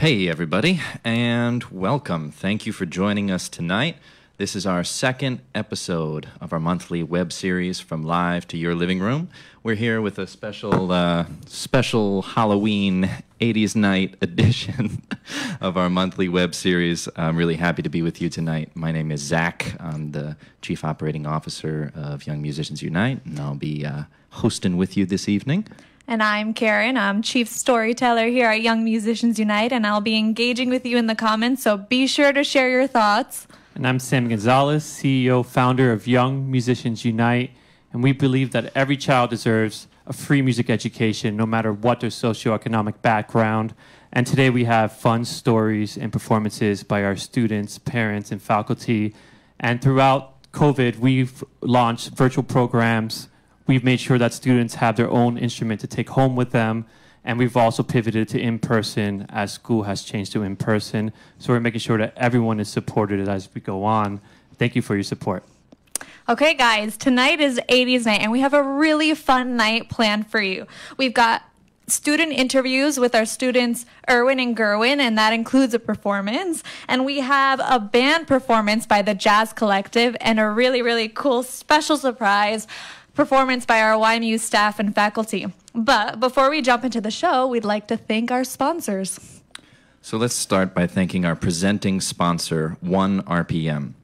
Hey, everybody, and welcome. Thank you for joining us tonight. This is our second episode of our monthly web series, From Live to Your Living Room. We're here with a special Halloween 80s night edition of our monthly web series. I'm really happy to be with you tonight. My name is Zach. I'm the Chief Operating Officer of Young Musicians Unite, and I'll be hosting with you this evening. And I'm Karen. I'm Chief Storyteller here at Young Musicians Unite, and I'll be engaging with you in the comments, so be sure to share your thoughts. And I'm Sam Gonzalez, CEO, founder of Young Musicians Unite, and we believe that every child deserves a free music education, no matter what their socioeconomic background. And today we have fun stories and performances by our students, parents, and faculty. And throughout COVID, we've launched virtual programs. We've made sure that students have their own instrument to take home with them, and we've also pivoted to in-person as school has changed to in-person. So we're making sure that everyone is supported as we go on. Thank you for your support. Okay, guys, tonight is 80s night, and we have a really fun night planned for you. We've got student interviews with our students Erwin and Guerwen, and that includes a performance. And we have a band performance by the Jazz Collective and a really cool special surprise performance by our YMU staff and faculty. But before we jump into the show, we'd like to thank our sponsors. So let's start by thanking our presenting sponsor, 1RPM.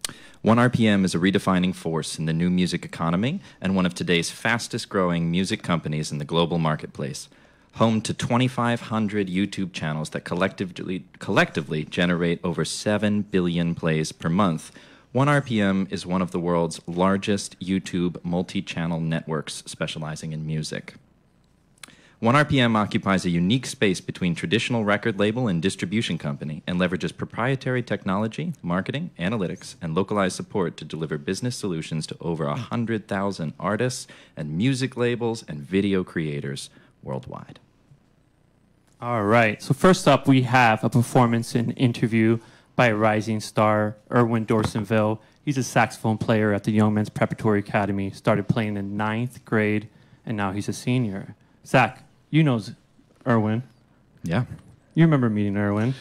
1RPM is a redefining force in the new music economy and one of today's fastest growing music companies in the global marketplace. Home to 2,500 YouTube channels that collectively generate over 7 billion plays per month, 1RPM is one of the world's largest YouTube multi-channel networks specializing in music. 1RPM occupies a unique space between traditional record label and distribution company and leverages proprietary technology, marketing, analytics, and localized support to deliver business solutions to over 100,000 artists and music labels and video creators worldwide. All right, so first up we have a performance and interview by a rising star, Erwin Dorsainville. He's a saxophone player at the Young Men's Preparatory Academy, started playing in 9th grade, and now he's a senior. Zach, you know Erwin. Yeah. You remember meeting Erwin.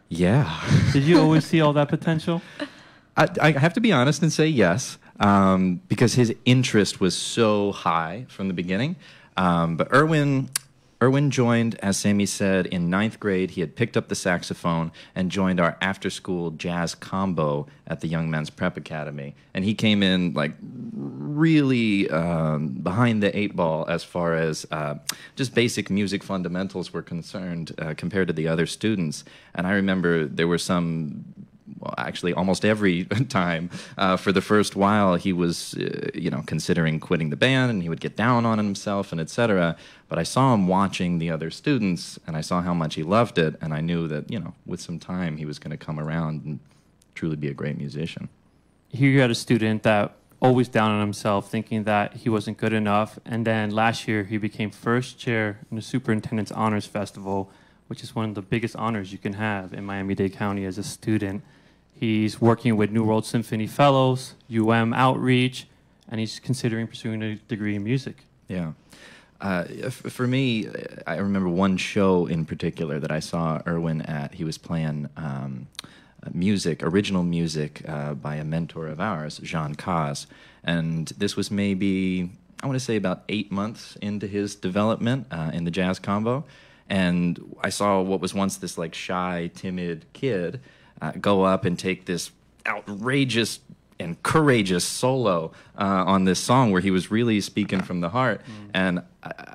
Yeah. Did you always see all that potential? I have to be honest and say yes, because his interest was so high from the beginning. But Erwin joined, as Sammy said, in 9th grade. He had picked up the saxophone and joined our after-school jazz combo at the Young Men's Prep Academy. And he came in like really behind the 8 ball as far as just basic music fundamentals were concerned compared to the other students. And I remember there were some, well, actually almost every time for the first while he was considering quitting the band, and he would get down on himself and etc. But I saw him watching the other students, and I saw how much he loved it, and I knew that with some time he was going to come around and truly be a great musician. Here you had a student that always down on himself, thinking that he wasn't good enough, and then last year he became first chair in the Superintendent's Honors Festival, which is one of the biggest honors you can have in Miami-Dade County as a student. He's working with New World Symphony Fellows, Outreach, and he's considering pursuing a degree in music. Yeah. For me, I remember one show in particular that I saw Erwin at. He was playing original music by a mentor of ours, Jean Caz. And this was maybe, I want to say about 8 months into his development in the jazz combo. And I saw what was once this like shy, timid kid go up and take this outrageous and courageous solo on this song where he was really speaking from the heart. And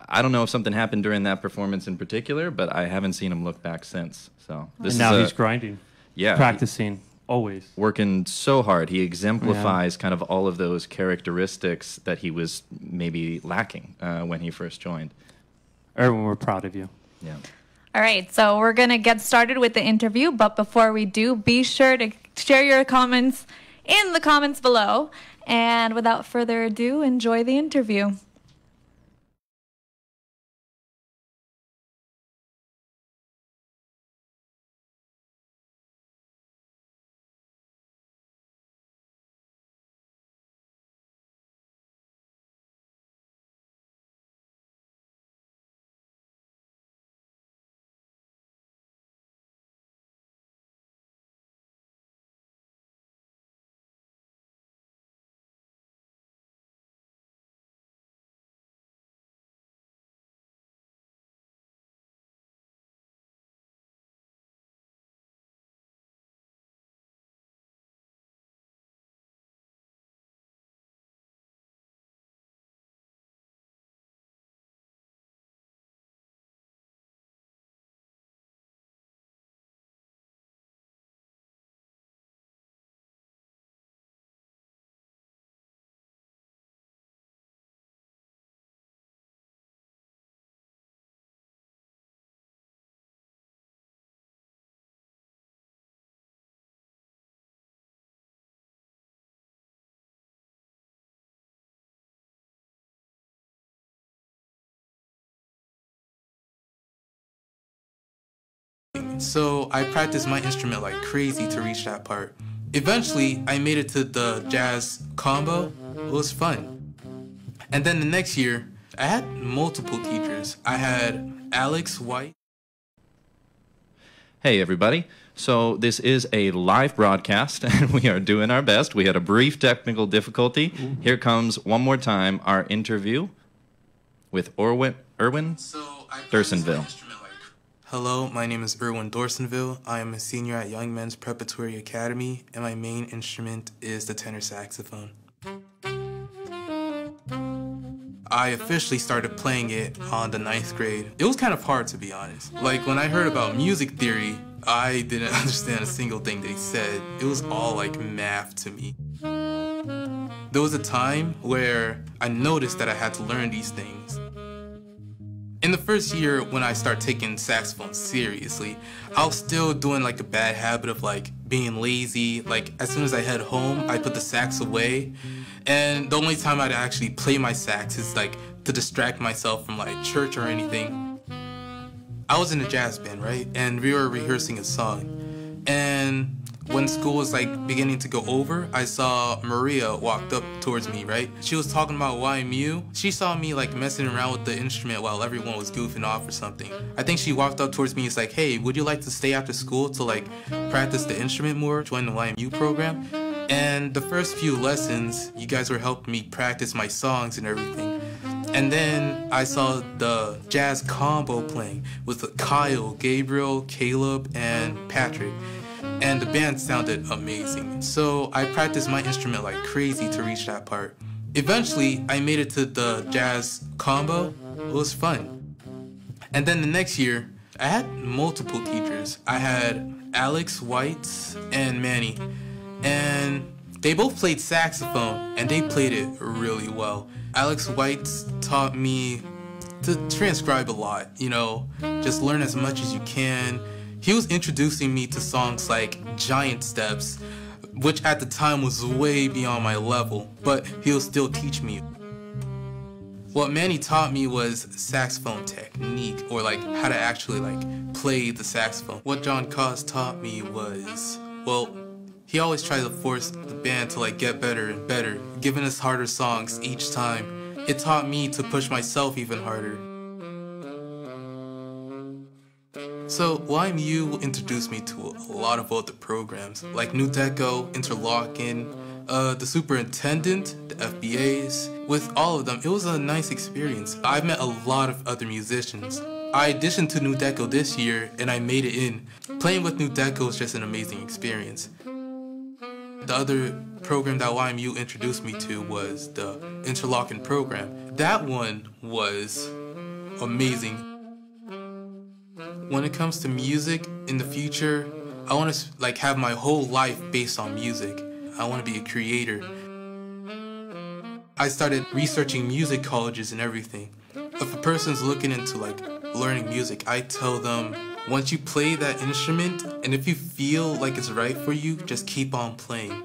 I don't know if something happened during that performance in particular, but I haven't seen him look back since. So this and now he's grinding, practicing, always. Working so hard. He exemplifies kind of all of those characteristics that he was maybe lacking when he first joined. Erwin, we're proud of you. Yeah. All right, so we're going to get started with the interview, but before we do, be sure to share your comments in the comments below. And without further ado, enjoy the interview. so I practiced my instrument like crazy to reach that part. Eventually, I made it to the jazz combo. It was fun. And then the next year, I had multiple teachers. I had Alex White. Hey, everybody. So this is a live broadcast, and we are doing our best. We had a brief technical difficulty. Here comes one more time our interview with Erwin Dorsainville. Hello, my name is Erwin Dorsainville. I am a senior at Young Men's Preparatory Academy, and my main instrument is the tenor saxophone. I officially started playing it on the 9th grade. It was kind of hard, to be honest. Like, when I heard about music theory, I didn't understand a single thing they said. It was all like math to me. There was a time where I noticed that I had to learn these things. In the first year, when I started taking saxophone seriously, I was still doing like a bad habit of like being lazy. Like, as soon as I head home, I put the sax away. And the only time I'd actually play my sax is like to distract myself from like church or anything. I was in a jazz band, right? And we were rehearsing a song. And when school was like beginning to go over, I saw Maria walked up towards me, right? She was talking about YMU. She saw me like messing around with the instrument while everyone was goofing off or something. I think she walked up towards me and was like, hey, would you like to stay after school to like practice the instrument more, join the YMU program? And the first few lessons, you guys were helping me practice my songs and everything. And then I saw the jazz combo playing with Kyle, Gabriel, Caleb, and Patrick. And the band sounded amazing. So I practiced my instrument like crazy to reach that part. Eventually, I made it to the jazz combo. It was fun. And then the next year, I had multiple teachers. I had Alex White and Manny. And they both played saxophone, and they played it really well. Alex White taught me to transcribe a lot, you know, just learn as much as you can. He was introducing me to songs like Giant Steps, which at the time was way beyond my level, but he'll still teach me. What Manny taught me was saxophone technique, or like how to actually like play the saxophone. What John Cos taught me was, well, he always tried to force the band to like get better and better, giving us harder songs each time. It taught me to push myself even harder. So YMU introduced me to a lot of other programs, like New Deco, Interlocking, the Superintendent, the FBAs. With all of them, it was a nice experience. I've met a lot of other musicians. I auditioned to New Deco this year, and I made it in. Playing with New Deco was just an amazing experience. The other program that YMU introduced me to was the Interlocking program. That one was amazing. When it comes to music in the future, I want to like have my whole life based on music. I want to be a creator. I started researching music colleges and everything. If a person's looking into like learning music, I tell them, once you play that instrument, and if you feel like it's right for you, just keep on playing.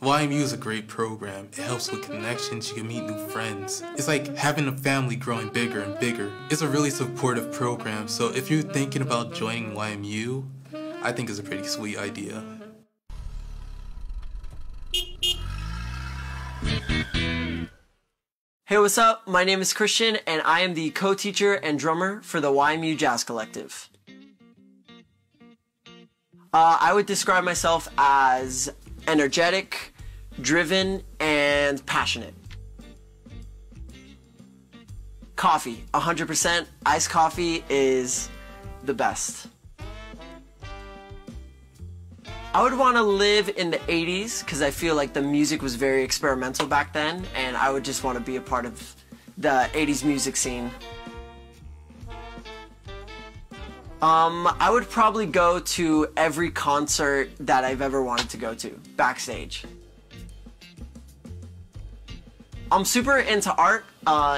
YMU is a great program. It helps with connections, you can meet new friends. It's like having a family growing bigger and bigger. It's a really supportive program, so if you're thinking about joining YMU, I think it's a pretty sweet idea. Hey, what's up? My name is Christian, and I am the co-teacher and drummer for the YMU Jazz Collective. I would describe myself as energetic, driven, and passionate. Coffee, 100%. Iced coffee is the best. I would want to live in the 80s because I feel like the music was very experimental back then, and I would just want to be a part of the 80s music scene. I would probably go to every concert that I've ever wanted to go to, backstage. I'm super into art.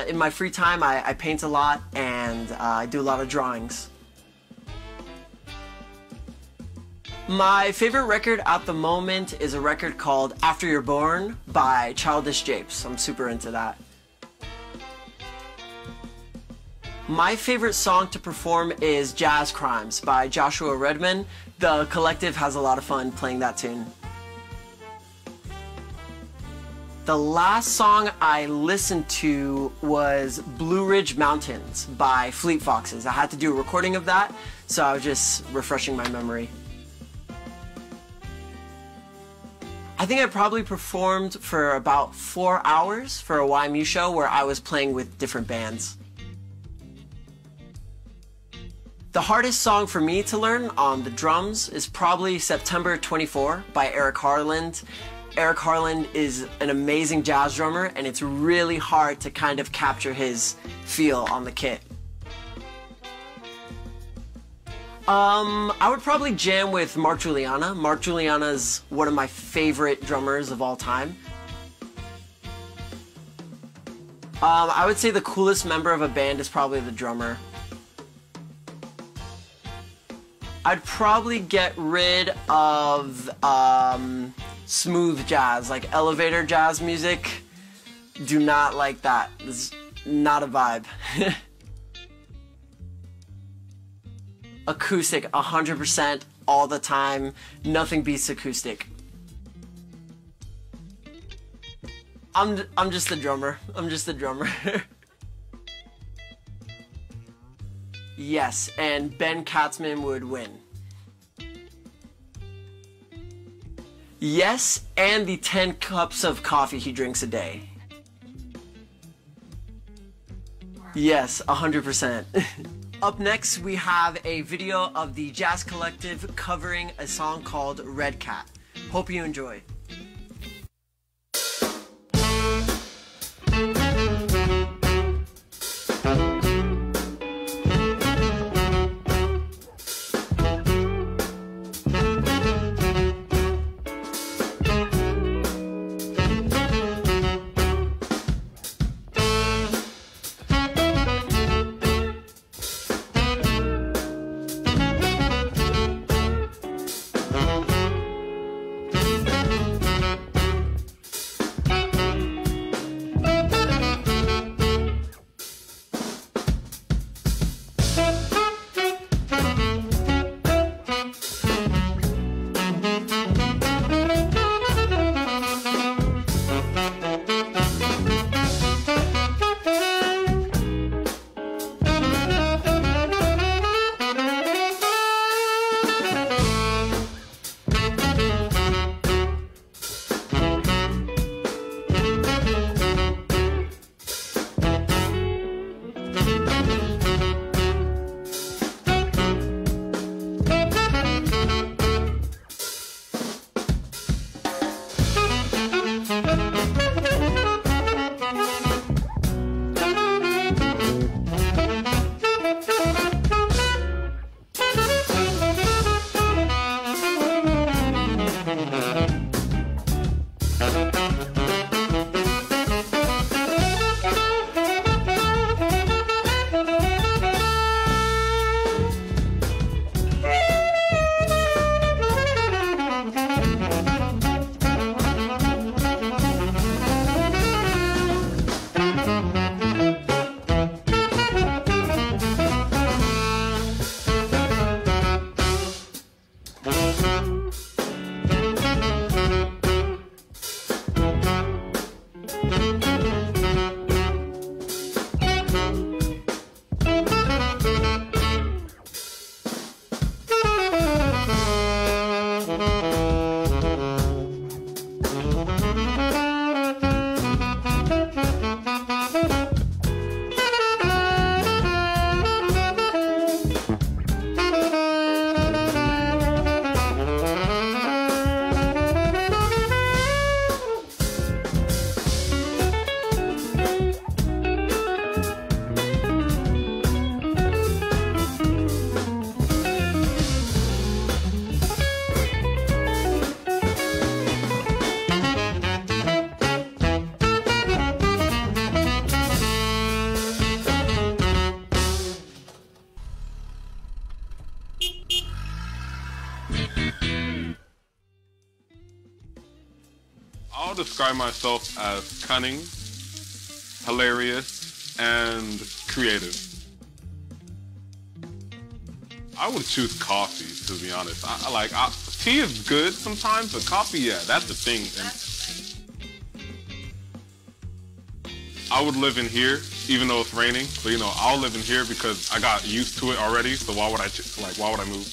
In my free time, I paint a lot, and I do a lot of drawings. My favorite record at the moment is a record called After You're Born by Childish Japes. I'm super into that. My favorite song to perform is Jazz Crimes by Joshua Redman. The collective has a lot of fun playing that tune. The last song I listened to was Blue Ridge Mountains by Fleet Foxes. I had to do a recording of that, so I was just refreshing my memory. I think I probably performed for about 4 hours for a YMU show where I was playing with different bands. The hardest song for me to learn on the drums is probably September 24 by Eric Harland. Eric Harland is an amazing jazz drummer, and it's really hard to kind of capture his feel on the kit. I would probably jam with Mark Juliana. Mark Juliana is one of my favorite drummers of all time. I would say the coolest member of a band is probably the drummer. I'd probably get rid of smooth jazz, like elevator jazz music. Do not like that. It's not a vibe. Acoustic, 100% all the time. Nothing beats acoustic. I'm just the drummer. I'm just the drummer. Yes, and Ben Katzman would win. Yes, and the 10 cups of coffee he drinks a day. Yes, 100%. Up next, we have a video of the Jazz Collective covering a song called Red Cat. Hope you enjoy. I'll describe myself as cunning, hilarious, and creative. I would choose coffee, to be honest. Tea is good sometimes, but coffee, yeah, that's the thing. And I would live in here, even though it's raining. But you know, I'll live in here because I got used to it already. So why would I move?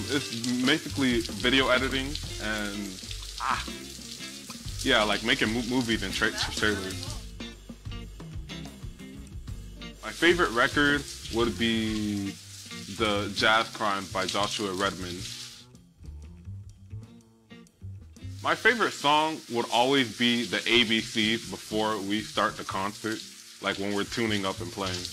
It's basically video editing and yeah, like making movies and trailers. My favorite record would be The Jazz Crime by Joshua Redman. My favorite song would always be the ABCs before we start the concert, like when we're tuning up and playing.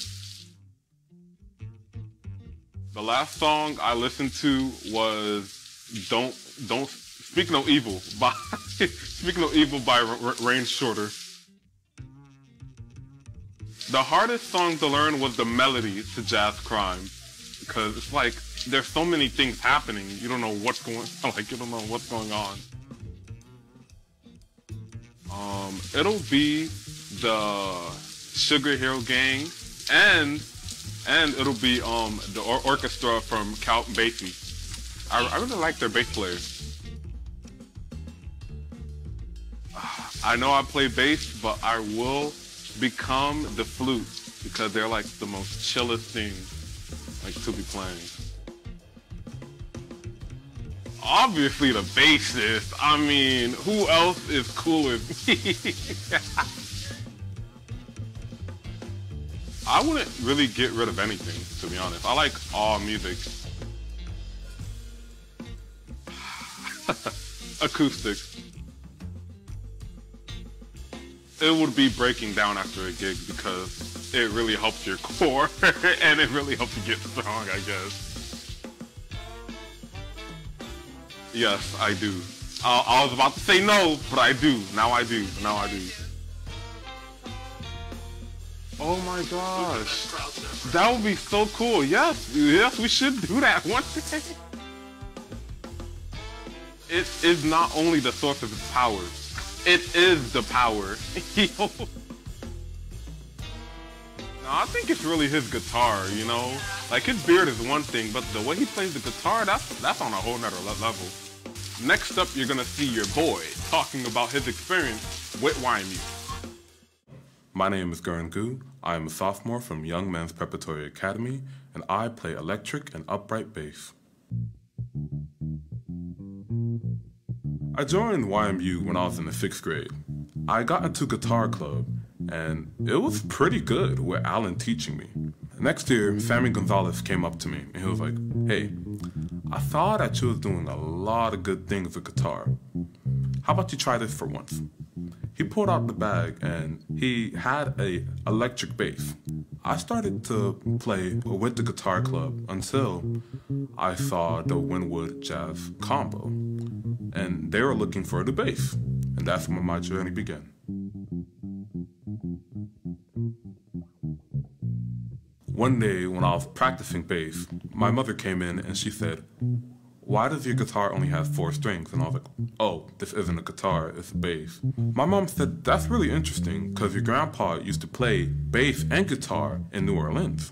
The last song I listened to was Don't Speak No Evil by Speak No Evil by Rain Shorter. The hardest song to learn was the melody to Jazz Crime, because it's like there's so many things happening. You don't know what's going on. It'll be the Sugar Hill Gang and it'll be the orchestra from Count Basie. I really like their bass players. I know I play bass, but I will become the flute because they're like the most chillest thing like to be playing. Obviously the bassist. I mean, who else is cooler than me? I wouldn't really get rid of anything, to be honest. I like all music. Acoustic. It would be breaking down after a gig because it really helps your core and it really helps you get strong, I guess. Yes, I do. I was about to say no, but I do. Now I do. Oh my gosh. That would be so cool. Yes, we should do that one day. It is not only the source of its power. It is the power. No, I think it's really his guitar, you know? Like, his beard is one thing, but the way he plays the guitar, that's on a whole nother level. Next up, you're gonna see your boy talking about his experience with YMU. My name is Guerwen Gue. I am a sophomore from Young Men's Preparatory Academy, and I play electric and upright bass. I joined YMU when I was in the 6th grade. I got into guitar club, and it was pretty good with Alan teaching me. Next year, Sammy Gonzalez came up to me, and he was like, "Hey, I saw that you was doing a lot of good things with guitar. How about you try this for once?" He pulled out the bag, and he had a electric bass. I started to play with the guitar club until I saw the Winwood Jazz Combo, and they were looking for the bass, and that's when my journey began. One day when I was practicing bass, my mother came in and she said, "Why does your guitar only have 4 strings?" And I was like, "Oh, this isn't a guitar, it's a bass." My mom said, "That's really interesting because your grandpa used to play bass and guitar in New Orleans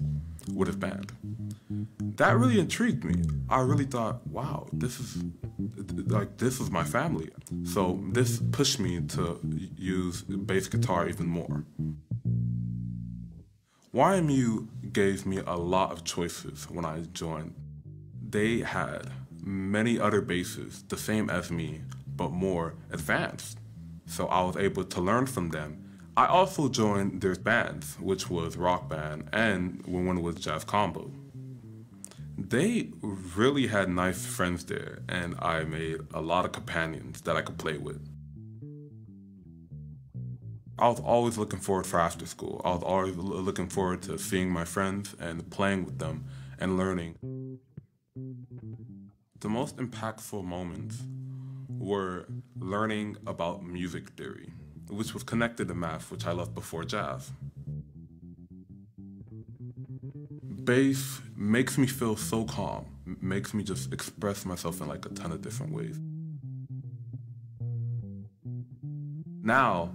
with his band." That really intrigued me. I really thought, wow, this is my family. So this pushed me to use bass guitar even more. YMU gave me a lot of choices when I joined. They had many other basses, the same as me, but more advanced. So I was able to learn from them. I also joined their bands, which was Rock Band and one was Jazz Combo. They really had nice friends there, and I made a lot of companions that I could play with. I was always looking forward for after school. I was always looking forward to seeing my friends and playing with them and learning. The most impactful moments were learning about music theory, which was connected to math, which I loved before jazz. Bass makes me feel so calm, makes me just express myself in like a ton of different ways. Now,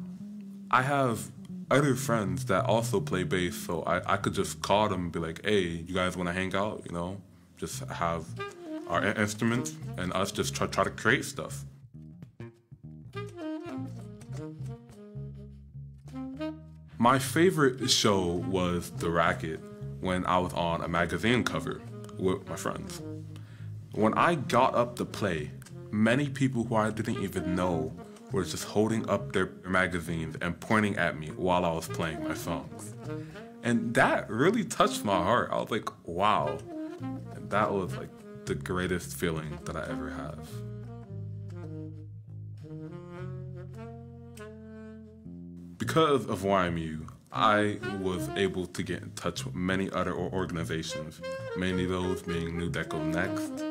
I have other friends that also play bass, so I could just call them and be like, hey, you guys want to hang out, you know? Just have our instruments and us just try to create stuff. My favorite show was The Racket when I was on a magazine cover with my friends. When I got up to play, many people who I didn't even know were just holding up their magazines and pointing at me while I was playing my songs. And that really touched my heart. I was like, wow. And that was like the greatest feeling that I ever have. Because of YMU, I was able to get in touch with many other organizations, mainly those being New Deco Next,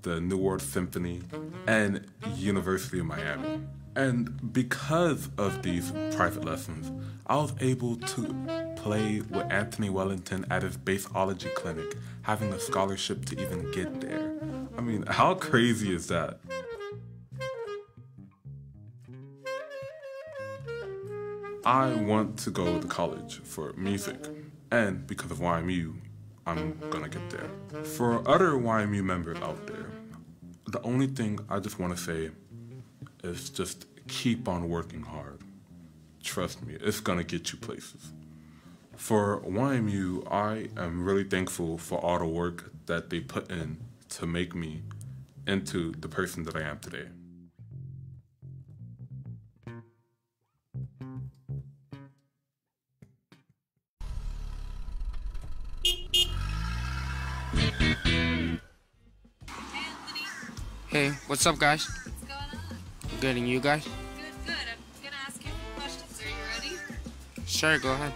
the New World Symphony, and University of Miami. And because of these private lessons, I was able to play with Anthony Wellington at his bassology clinic, having a scholarship to even get there. I mean, how crazy is that? I want to go to college for music, and because of YMU, I'm gonna get there. For other YMU members out there, the only thing I just want to say is just keep on working hard. Trust me, it's gonna get you places. For YMU, I am really thankful for all the work that they put in to make me into the person that I am today. Hey, what's up, guys? What's going on? Good, and you guys? Good, good. I'm gonna ask you a few questions. Are you ready? Sure, go ahead.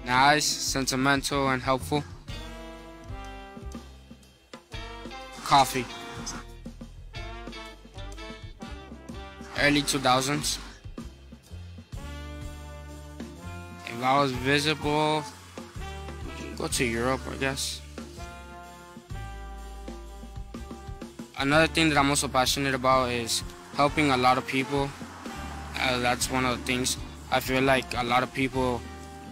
Nice, sentimental, and helpful. Coffee. Early 2000s. If I was visible, go to Europe, I guess. Another thing that I'm also passionate about is helping a lot of people. That's one of the things. I feel like a lot of people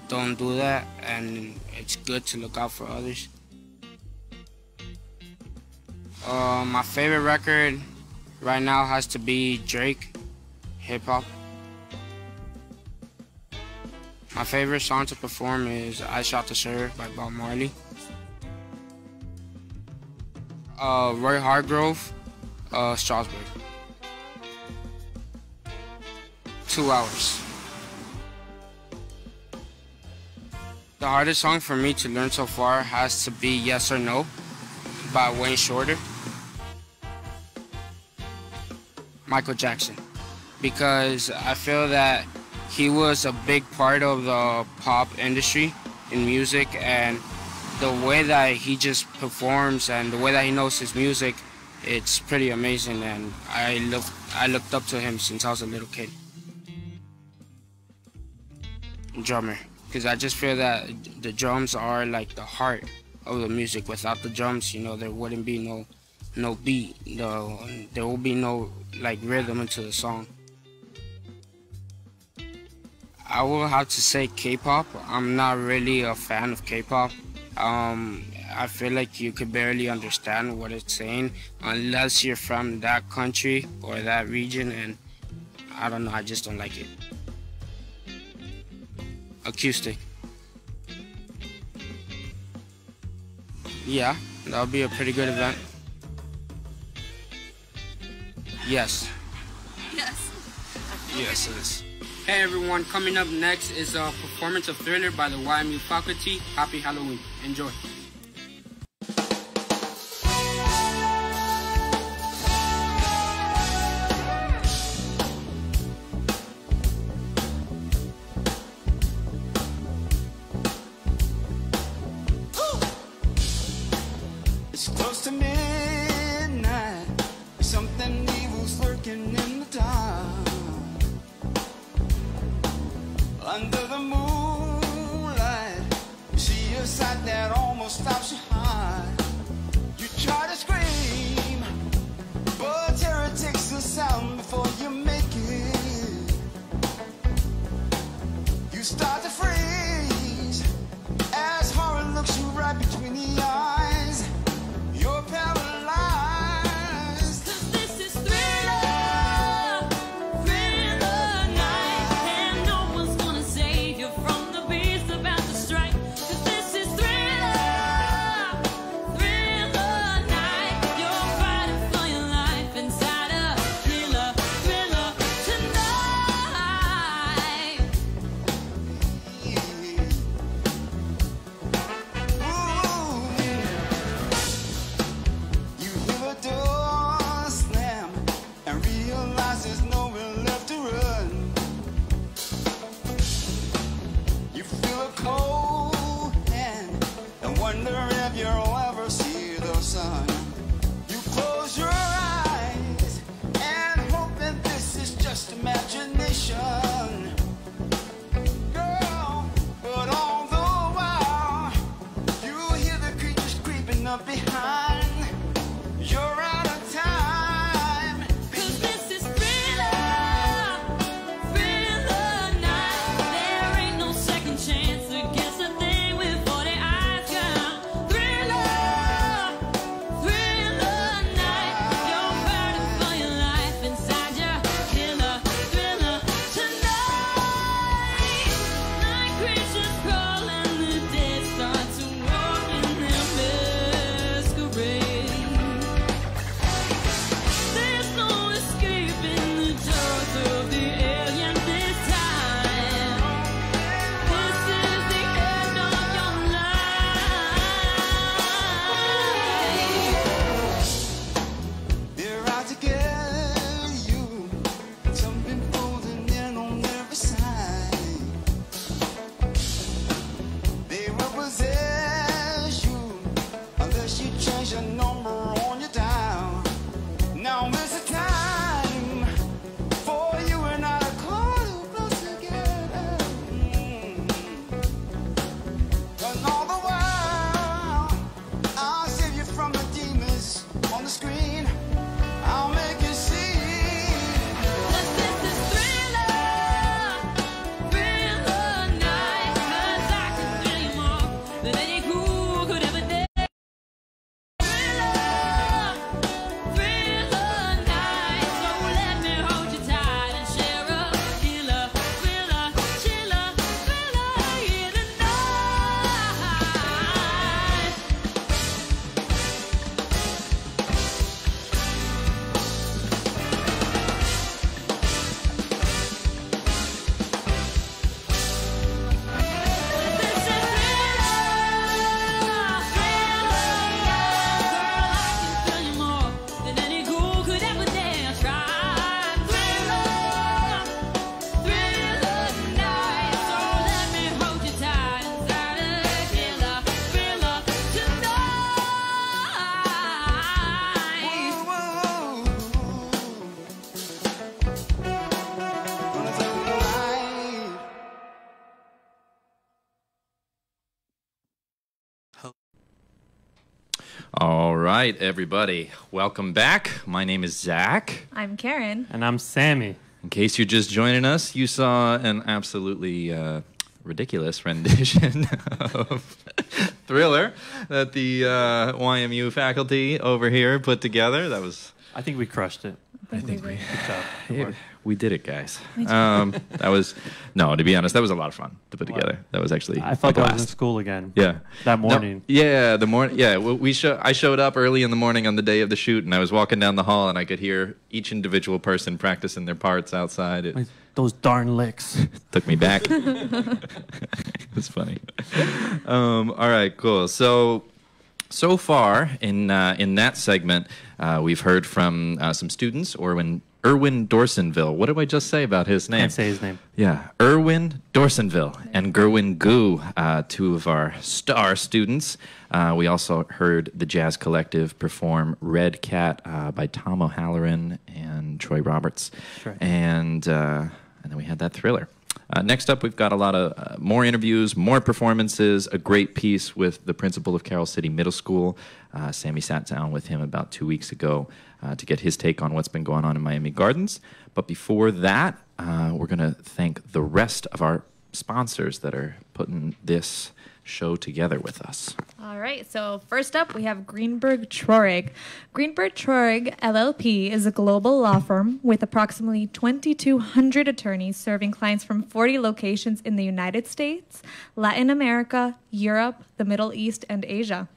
don't do that, and it's good to look out for others. My favorite record right now has to be Drake, hip-hop. My favorite song to perform is I Shot the Sheriff by Bob Marley. Roy Hargrove, Strasbourg. 2 hours. The hardest song for me to learn so far has to be Yes or No by Wayne Shorter. Michael Jackson, because I feel that he was a big part of the pop industry in music, and the way that he just performs and the way that he knows his music, it's pretty amazing, and I looked up to him since I was a little kid. Drummer, because I just feel that the drums are like the heart of the music. Without the drums, you know, there wouldn't be no beat, there will be no like rhythm into the song. I will have to say K-pop. I'm not really a fan of K-pop. I feel like you could barely understand what it's saying unless you're from that country or that region, and I don't know, I just don't like it. Acoustic. Yeah, that would be a pretty good event. Yes. Yes. Yes, it is. Hey everyone, coming up next is a performance of Thriller by the YMU faculty. Happy Halloween. Enjoy. It's close to midnight. Something evil's lurking in the dark. Under the moonlight, you see a sight that almost stops your heart. You try to scream, but terror takes the sound before you make it. mind. You're out of time. 'Cause this is thriller, thriller night. There ain't no second chance against a thing with 40 eyes, girl. Thriller, thriller night. You're burning for your life inside your killer, thriller tonight. Night creatures crawling, the dead start to walk in their masquerade. There's no escaping the jaws of the alien this time. This is the end of your life. They're out to get you. Something folding in on every side. They will possess you unless you change the number on your dial. Now is the time for you and I to close together. And all the while, I'll save you from the demons on the screen. I'll make you see. This is thriller, thriller night. 'Cause I can thrill you more than any cool could ever do. Thriller, thriller night. So let me hold you tight and share a killer, thriller, chiller, thriller in the night. All right, everybody. Welcome back. My name is Zach. I'm Karen. And I'm Sammy. In case you're just joining us, you saw an absolutely ridiculous rendition of Thriller that the YMU faculty over here put together. That was... I think we crushed it. I think we... Good job. Good Yeah, work. we did it, guys. That was... No, to be honest, that was a lot of fun to put together. That was actually I felt a like I was in blast. school again. Yeah. That No, morning. yeah, the morning. Yeah, I showed up early in the morning on the day of the shoot, and I was walking down the hall, and I could hear each individual person practicing their parts outside. It Like, those darn licks. took me back. It's funny. All right, cool. So far in that segment, we've heard from some students. Erwin Dorsainville. What did I just say about his name? Can't say his name. Yeah, Erwin Dorsainville and Guerwen Gue, two of our star students. We also heard the Jazz Collective perform Red Cat by Tom O'Halloran and Troy Roberts. Sure. And then we had that Thriller. Next up, we've got a lot of more interviews, more performances, a great piece with the principal of Carroll City Middle School. Sammy sat down with him about 2 weeks ago to get his take on what's been going on in Miami Gardens. But before that, we're going to thank the rest of our sponsors that are putting this show together with us. All right, so first up, we have Greenberg Traurig. Greenberg Traurig LLP is a global law firm with approximately 2,200 attorneys serving clients from 40 locations in the United States, Latin America, Europe, the Middle East, and Asia.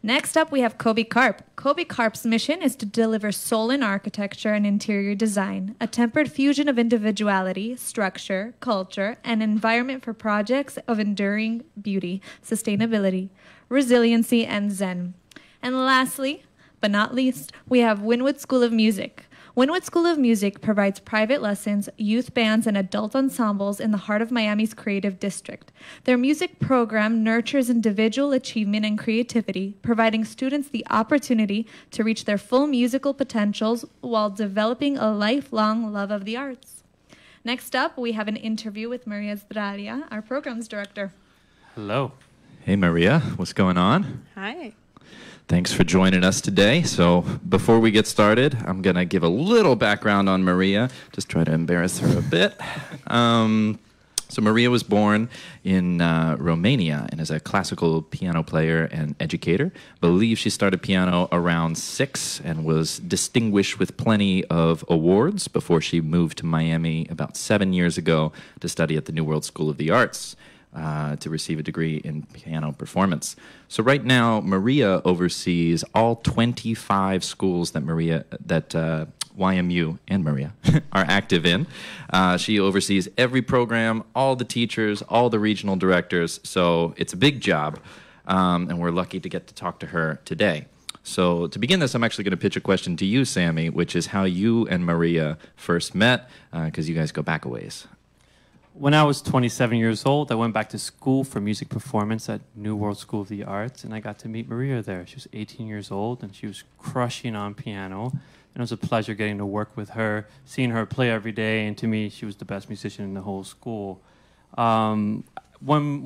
Next up, we have Kobe Karp. Kobe Karp's mission is to deliver soul in architecture and interior design, a tempered fusion of individuality, structure, culture, and environment for projects of enduring beauty, sustainability, resiliency, and zen. And lastly, but not least, we have Wynwood School of Music. Wynwood School of Music provides private lessons, youth bands, and adult ensembles in the heart of Miami's creative district. Their music program nurtures individual achievement and creativity, providing students the opportunity to reach their full musical potentials while developing a lifelong love of the arts. Next up, we have an interview with Maria Zdralea, our programs director. Hello. Hey, Maria, what's going on? Hi. Thanks for joining us today. So before we get started, I'm going to give a little background on Maria, just try to embarrass her a bit. So Maria was born in Romania and is a classical piano player and educator. I believe she started piano around 6 and was distinguished with plenty of awards before she moved to Miami about 7 years ago to study at the New World School of the Arts. To receive a degree in piano performance. So right now, Maria oversees all 25 schools that YMU and Maria are active in. She oversees every program, all the teachers, all the regional directors. So it's a big job, and we're lucky to get to talk to her today. So to begin this, I'm actually going to pitch a question to you, Sammy, which is how you and Maria first met, because you guys go back a ways. When I was 27 years old, I went back to school for music performance at New World School of the Arts, and I got to meet Maria there. She was 18 years old, and she was crushing on piano. And it was a pleasure getting to work with her, seeing her play every day, and to me, she was the best musician in the whole school. When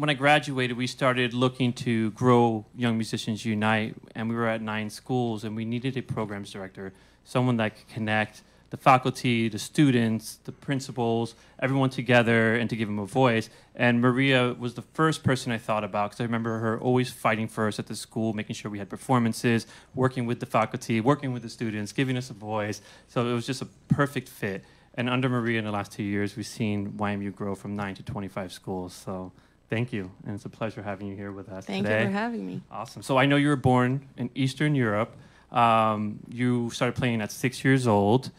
I graduated, we started looking to grow Young Musicians Unite, and we were at 9 schools, and we needed a programs director, someone that could connect the faculty, the students, the principals, everyone together, and to give them a voice. And Maria was the first person I thought about, because I remember her always fighting for us at the school, making sure we had performances, working with the faculty, working with the students, giving us a voice. So it was just a perfect fit. And under Maria in the last 2 years, we've seen YMU grow from 9 to 25 schools. So thank you. And it's a pleasure having you here with us today. Thank you for having me. Awesome. So I know you were born in Eastern Europe. You started playing at 6 years old.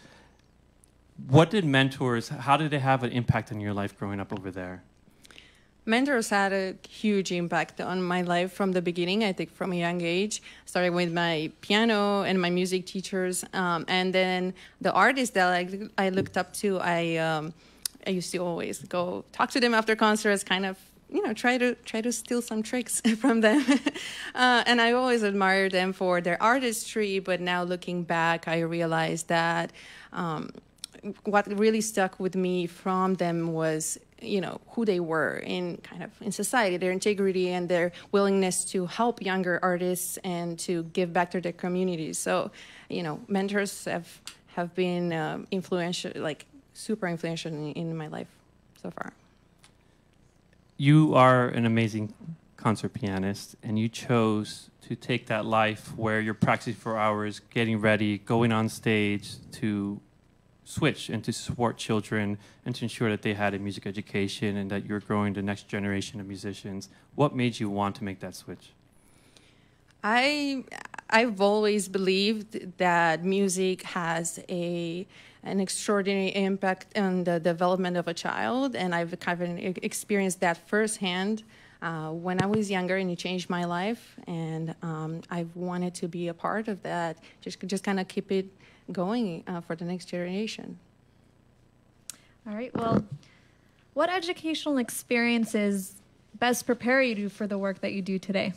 What did mentors, how did they have an impact on your life growing up over there? Mentors had a huge impact on my life from the beginning, I think from a young age. Started with my piano and my music teachers. And then the artists that I looked up to, I used to always go talk to them after concerts, kind of, try to steal some tricks from them. And I always admired them for their artistry, but now looking back, I realized that what really stuck with me from them was, who they were in society, their integrity and their willingness to help younger artists and to give back to their communities. So, mentors have been influential, super influential in my life so far. You are an amazing concert pianist, and you chose to take that life where you're practicing for hours, getting ready, going on stage to switch and to support children and to ensure that they had a music education and that you're growing the next generation of musicians. What made you want to make that switch? I've always believed that music has an extraordinary impact on the development of a child, and I've kind of experienced that firsthand when I was younger, and it changed my life. And I've wanted to be a part of that, just kind of keep it going for the next generation. All right. Well, what educational experiences best prepare you for the work that you do today?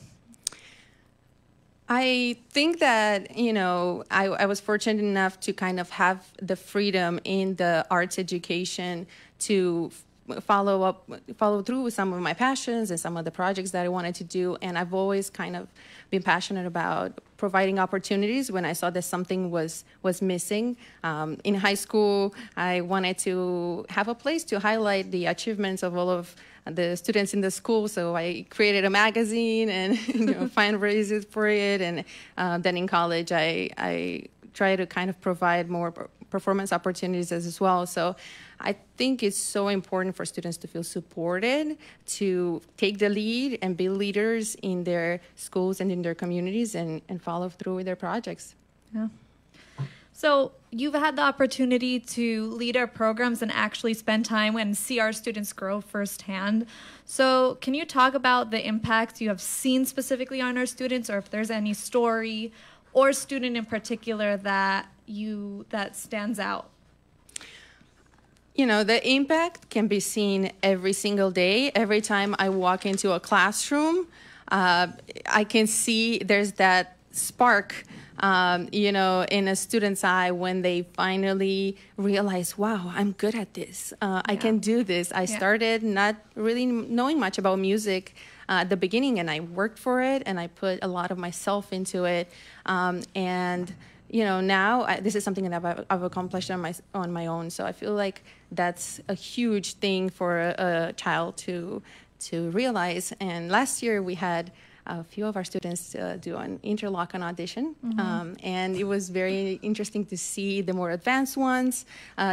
I think that, I was fortunate enough to kind of have the freedom in the arts education to follow through with some of my passions and some of the projects that I wanted to do. And I've always kind of been passionate about providing opportunities when I saw that something was missing. In high school, I wanted to have a place to highlight the achievements of all of the students in the school, so I created a magazine and fundraised for it. And then in college, I try to kind of provide more performance opportunities as well. So I think it's so important for students to feel supported, to take the lead and be leaders in their schools and in their communities and follow through with their projects. Yeah. So you've had the opportunity to lead our programs and actually spend time and see our students grow firsthand. So can you talk about the impacts you have seen specifically on our students, or if there's any story or student in particular that stands out? The impact can be seen every single day. Every time I walk into a classroom, I can see there's that spark, in a student's eye when they finally realize, wow, I'm good at this. I can do this. I started not really knowing much about music at the beginning, and I worked for it, and I put a lot of myself into it. And now this is something that I've accomplished on my own. So I feel like that's a huge thing for a child to realize. And last year we had a few of our students do an interlock-on audition, and it was very interesting to see the more advanced ones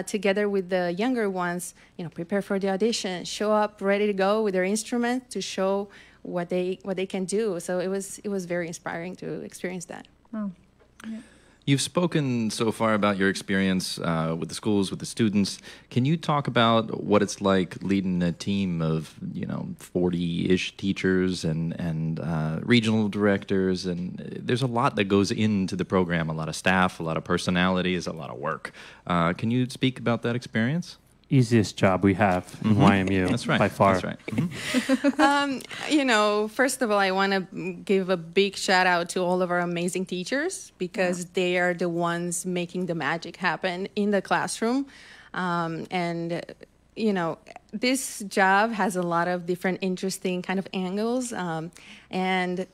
together with the younger ones, prepare for the audition, show up ready to go with their instrument to show what they can do. So it was very inspiring to experience that. Oh. Yeah. You've spoken so far about your experience with the schools, with the students. Can you talk about what it's like leading a team of 40-ish teachers and regional directors? And there's a lot that goes into the program, a lot of staff, a lot of personalities, a lot of work. Can you speak about that experience? Easiest job we have in YMU. That's right. By far. That's right. First of all, I want to give a big shout out to all of our amazing teachers, because they are the ones making the magic happen in the classroom. This job has a lot of different interesting kind of angles and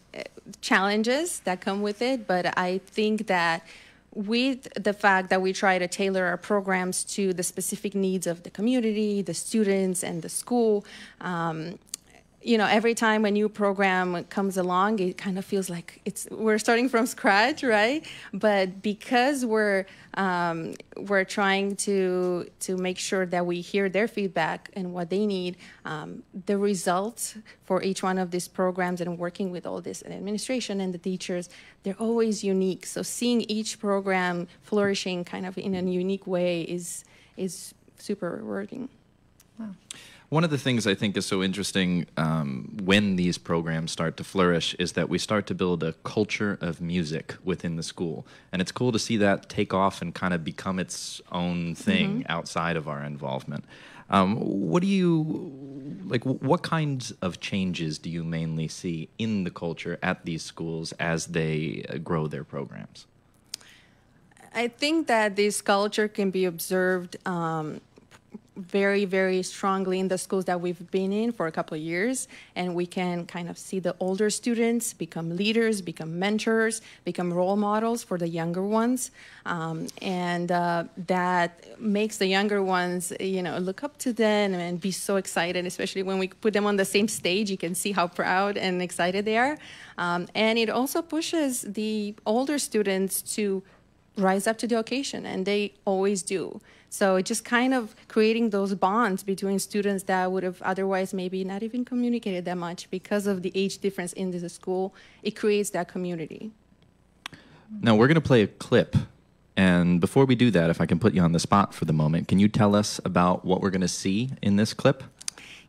challenges that come with it. But I think that with the fact that we try to tailor our programs to the specific needs of the community, the students, and the school, every time a new program comes along, it kind of feels like we're starting from scratch, right? But because we're trying to make sure that we hear their feedback and what they need, the results for each one of these programs, and working with all this administration and the teachers, they're always unique. So seeing each program flourishing kind of in a unique way is super rewarding. Wow. One of the things I think is so interesting when these programs start to flourish is that we start to build a culture of music within the school. And it's cool to see that take off and kind of become its own thing outside of our involvement. What kinds of changes do you mainly see in the culture at these schools as they grow their programs? I think that this culture can be observed very, very strongly in the schools that we've been in for a couple of years, and we can kind of see the older students become leaders, become mentors, become role models for the younger ones, and that makes the younger ones, look up to them and be so excited, especially when we put them on the same stage. You can see how proud and excited they are, and it also pushes the older students to rise up to the occasion, and they always do. So just kind of creating those bonds between students that would have otherwise maybe not even communicated that much because of the age difference in the school. It creates that community. Now, we're going to play a clip. And before we do that, if I can put you on the spot for the moment, can you tell us about what we're going to see in this clip?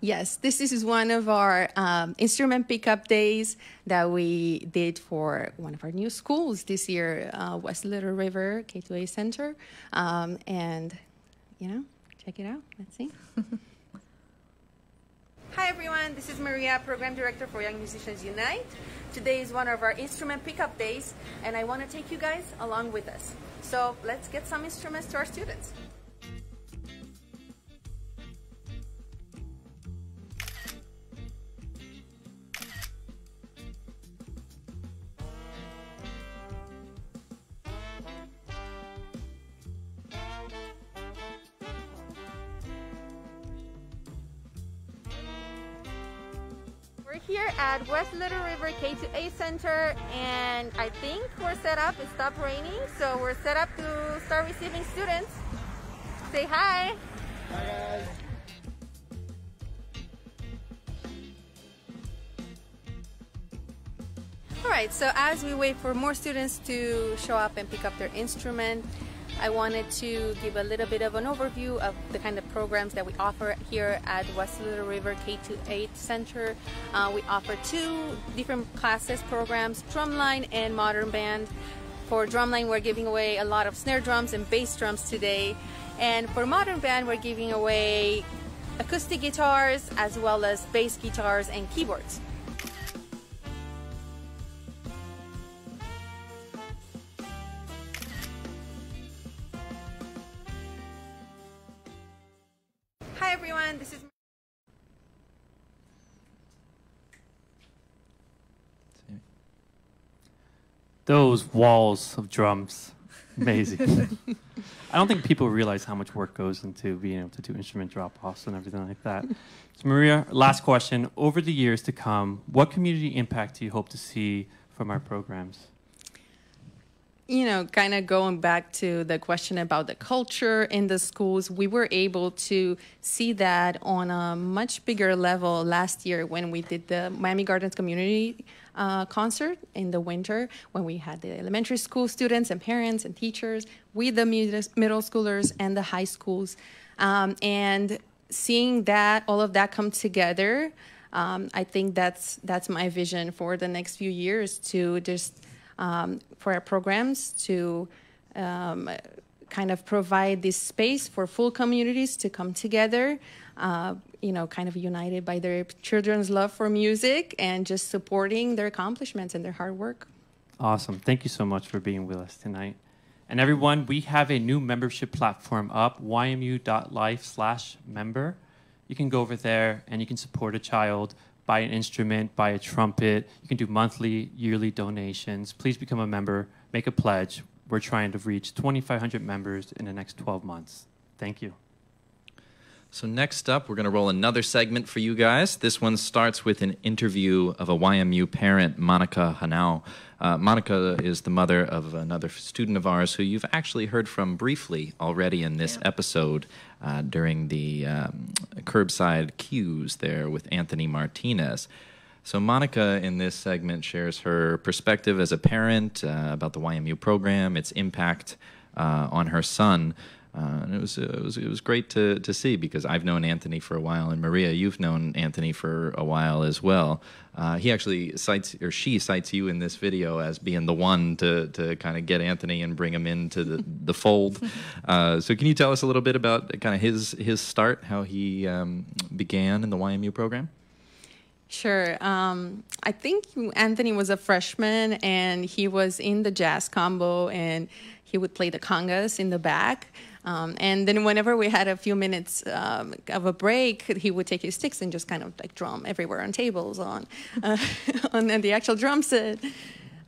Yes, this is one of our instrument pickup days that we did for one of our new schools this year, West Little River K2A Center. And, check it out. Let's see. Hi, everyone. This is Maria, Program Director for Young Musicians Unite. Today is one of our instrument pickup days, and I want to take you guys along with us. So let's get some instruments to our students. Here at West Little River K2A Center, and I think we're set up. It stopped raining, so we're set up to start receiving students. Say hi. Hi guys. All right, so as we wait for more students to show up and pick up their instrument, I wanted to give a little bit of an overview of the kind of programs that we offer here at West Little River K2A Center. We offer 2 different classes programs, drumline and modern band. For drumline, we're giving away a lot of snare drums and bass drums today. And for modern band, we're giving away acoustic guitars as well as bass guitars and keyboards. Hi everyone, this is Those walls of drums, amazing. I don't think people realize how much work goes into being able to do instrument drop-offs and everything like that. So Maria, last question. Over the years to come, what community impact do you hope to see from our programs? You know, kind of going back to the question about the culture in the schools, we were able to see that on a much bigger level last year when we did the Miami Gardens community concert in the winter, when we had the elementary school students and parents and teachers with the middle schoolers and the high schools. And seeing that, all of that come together, I think that's my vision for the next few years, to just for our programs to kind of provide this space for full communities to come together, you know, kind of united by their children's love for music and just supporting their accomplishments and their hard work. Awesome. Thank you so much for being with us tonight. And everyone, we have a new membership platform up, ymu.life/member. You can go over there and you can support a child, buy an instrument, buy a trumpet. You can do monthly, yearly donations. Please become a member, make a pledge. We're trying to reach 2,500 members in the next 12 months. Thank you. So next up, we're going to roll another segment for you guys. This one starts with an interview of a YMU parent, Monika Henao. Monika is the mother of another student of ours who you've actually heard from briefly already in this episode during the Curbside Qs there with Anthony Martinez. So Monika in this segment shares her perspective as a parent about the YMU program, its impact on her son. And it was great to see, because I've known Anthony for a while, and Maria, you've known Anthony for a while as well. He actually she cites you in this video as being the one to kind of get Anthony and bring him into the fold. So can you tell us a little bit about kind of his start, how he began in the YMU program? Sure. I think Anthony was a freshman, and he was in the jazz combo, and he would play the congas in the back. And then whenever we had a few minutes of a break, he would take his sticks and just kind of like drum everywhere on tables, on the actual drum set.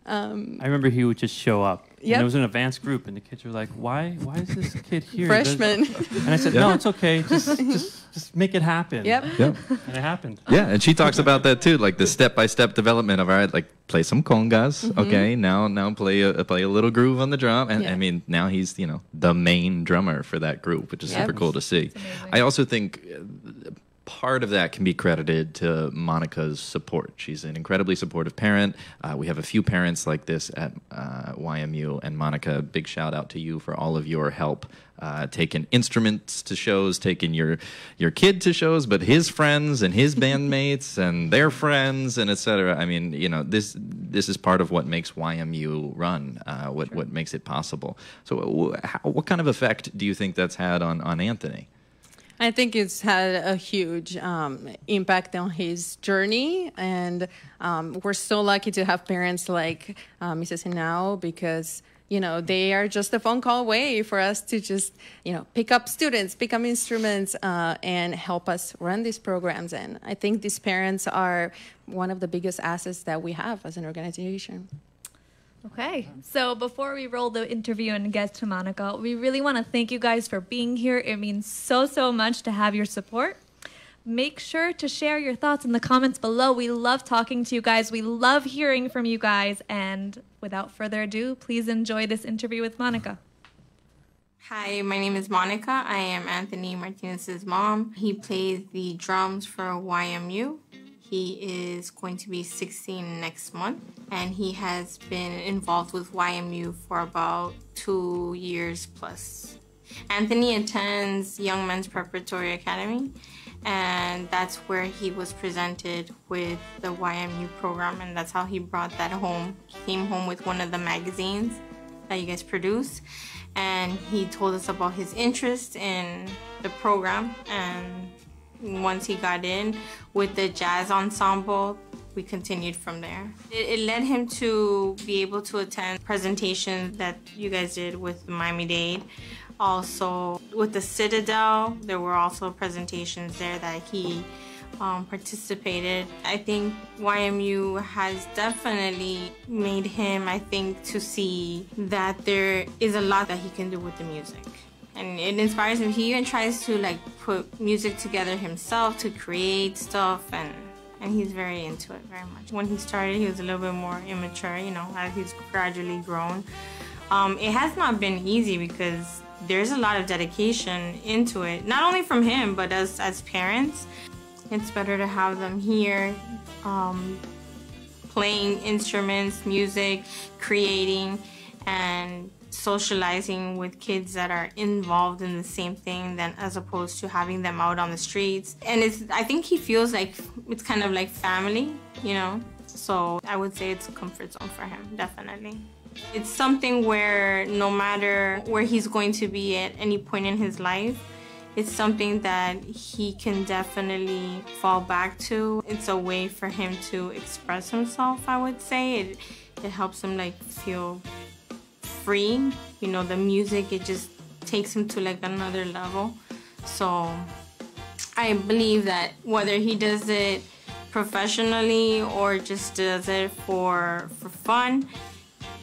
I remember he would just show up. Yep. And it was an advanced group, and the kids were like, why is this kid here? Freshman. And I said, no, it's okay. Just make it happen. Yep. Yep. And it happened. Yeah, and she talks about that too, like the step-by-step development of, all right, like play some congas, okay, now play a little groove on the drum, and I mean, now he's, the main drummer for that group, which is super cool to see. I also think part of that can be credited to Monika's support. She's an incredibly supportive parent. We have a few parents like this at YMU, and Monika, big shout out to you for all of your help taking instruments to shows, taking your kid to shows, but his friends and his bandmates and their friends and etc. I mean, this is part of what makes YMU run, what makes it possible. So what kind of effect do you think that's had on Anthony? I think it's had a huge impact on his journey, and we're so lucky to have parents like Mrs. Henao, because they are just a phone call away for us to just pick up students, pick up instruments, and help us run these programs. And I think these parents are one of the biggest assets that we have as an organization. Okay, so before we roll the interview and get to Monika, we really want to thank you guys for being here. It means so much to have your support. Make sure to share your thoughts in the comments below. We love talking to you guys. We love hearing from you guys. And without further ado, please enjoy this interview with Monika. Hi, my name is Monika. I am Anthony Martinez's mom. He plays the drums for YMU. He is going to be 16 next month, and he has been involved with YMU for about 2 years plus. Anthony attends Young Men's Preparatory Academy, and that's where he was presented with the YMU program, and that's how he brought that home. He came home with one of the magazines that you guys produce, and he told us about his interest in the program, and once he got in with the jazz ensemble, we continued from there. It led him to be able to attend presentations that you guys did with Miami-Dade. Also with the Citadel, there were also presentations there that he participated. I think YMU has definitely made him, I think, to see that there is a lot that he can do with the music. And it inspires him. He even tries to like put music together himself to create stuff, and he's very into it very much. When he started, he was a little bit more immature, you know, as he's gradually grown. It has not been easy because there's a lot of dedication into it, not only from him, but as parents. It's better to have them here, playing instruments, music, creating, and socializing with kids that are involved in the same thing than as opposed to having them out on the streets. And I think he feels like it's kind of like family, you know? So I would say it's a comfort zone for him, definitely. It's something where no matter where he's going to be at any point in his life, it's something that he can definitely fall back to. It's a way for him to express himself, I would say. It helps him like feel free. You know, the music, it just takes him to like another level. So I believe that whether he does it professionally or just does it for fun,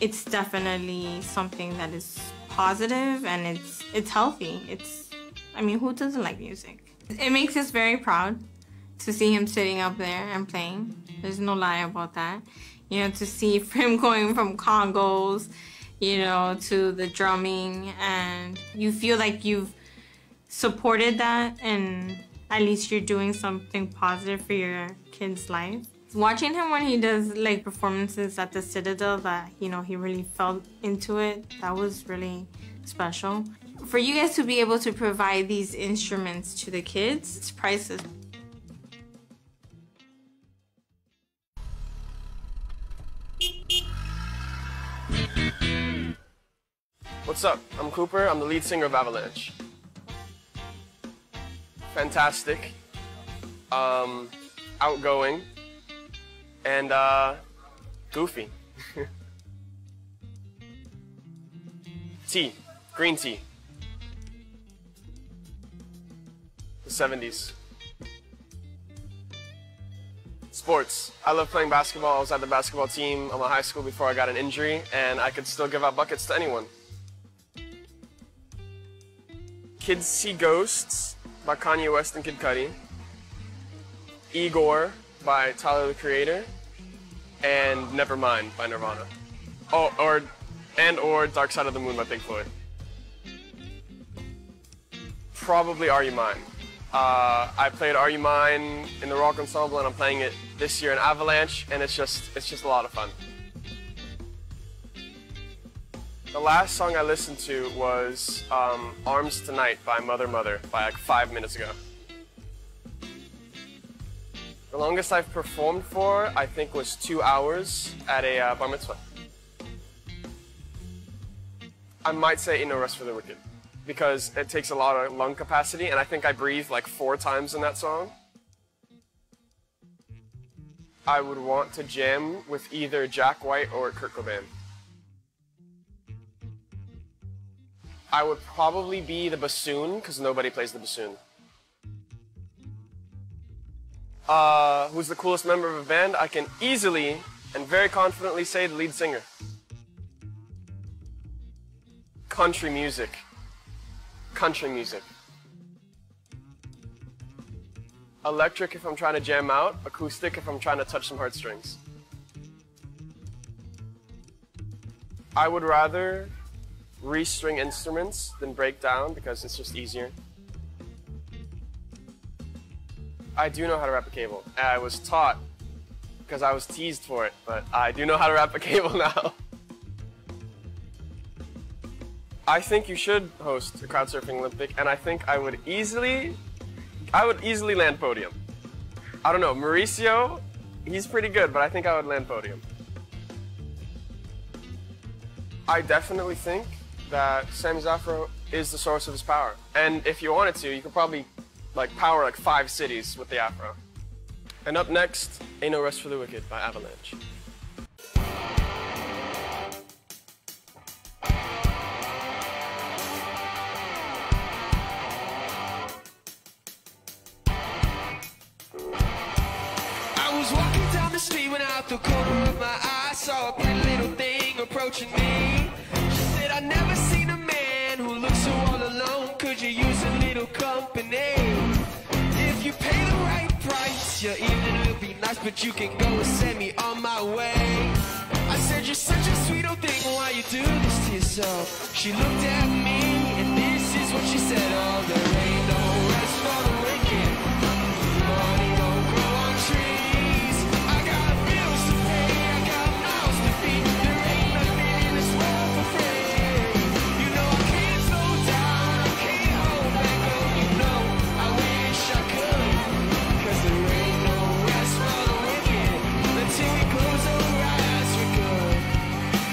it's definitely something that is positive and it's healthy. I mean, who doesn't like music? It makes us very proud to see him sitting up there and playing. There's no lie about that. You know, to see him going from congos, you know, to the drumming, and you feel like you've supported that and at least you're doing something positive for your kid's life. Watching him when he does like performances at the Citadel that, you know, he really felt into it, that was really special. For you guys to be able to provide these instruments to the kids, it's priceless. What's up? I'm Cooper. I'm the lead singer of Avalanche. Fantastic, outgoing, and goofy. Tea, green tea. The 70s. Sports. I love playing basketball. I was at the basketball team on my high school before I got an injury, and I could still give out buckets to anyone. Kids See Ghosts by Kanye West and Kid Cudi. Igor by Tyler, the Creator. And Nevermind by Nirvana. Oh, or Dark Side of the Moon by Pink Floyd. Probably Are You Mine. I played Are You Mine in the Rock Ensemble, and I'm playing it this year in Avalanche, and it's just a lot of fun. The last song I listened to was Arms Tonight by Mother Mother by like 5 minutes ago. The longest I've performed for, I think, was 2 hours at a bar mitzvah. I might say Ain't No Rest for the Wicked, because it takes a lot of lung capacity, and I think I breathe like 4 times in that song. I would want to jam with either Jack White or Kurt Cobain. I would probably be the bassoon, because nobody plays the bassoon. Who's the coolest member of a band? I can easily and very confidently say the lead singer. Country music. Country music. Electric if I'm trying to jam out, acoustic if I'm trying to touch some heartstrings. I would rather restring instruments than break down because it's just easier. I do know how to wrap a cable. I was taught because I was teased for it, but I do know how to wrap a cable now. I think you should host a crowd surfing Olympic, and I think I would easily land podium. I don't know, Mauricio, he's pretty good, but I think I would land podium. I definitely think that Sammy's afro is the source of his power. And if you wanted to, you could probably power 5 cities with the afro. And up next, Ain't No Rest for the Wicked by Avalanche. was walking down the street when out the corner of my eye I saw a pretty little thing approaching me. She said, I've never seen a man who looks so all alone. Could you use a little company? If you pay the right price, your evening will be nice, but you can go and send me on my way. I said, you're such a sweet old thing, why you do this to yourself? She looked at me, and this is what she said. Oh, there ain't no rest for the wicked. Money don't grow on trees. I got bills to pay, I got mouths to feed. There ain't nothing in this world for free. You know I can't slow down, I can't hold back. Oh, you know I wish I could. 'Cause there ain't no rest for the wicked until we close our eyes for good.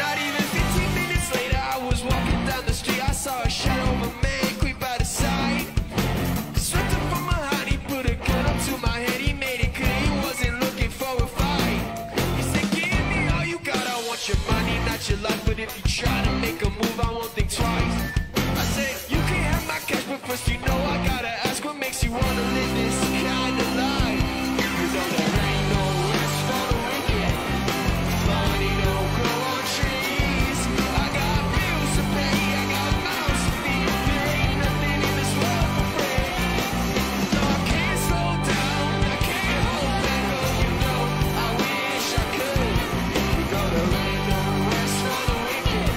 Not even 15 minutes later, I was walking down the street. I saw a shadow of a man creep out of sight. Swept up from behind, he put a gun up to my head. He made it clear he wasn't looking for a fight. He said, give me all you got, I want your money, not your life. But if you try to make a move, I won't think twice. I said, you can have my cash, but first you know I gotta ask, what makes you wanna live this kind of life? You know there ain't no rest for the wicked. Money don't grow on trees. I got bills to pay, I got mouths to feed. There ain't nothing in this world for free. No, I can't slow down, I can't hold back. Oh, you know I wish I could. You know there ain't no rest for the wicked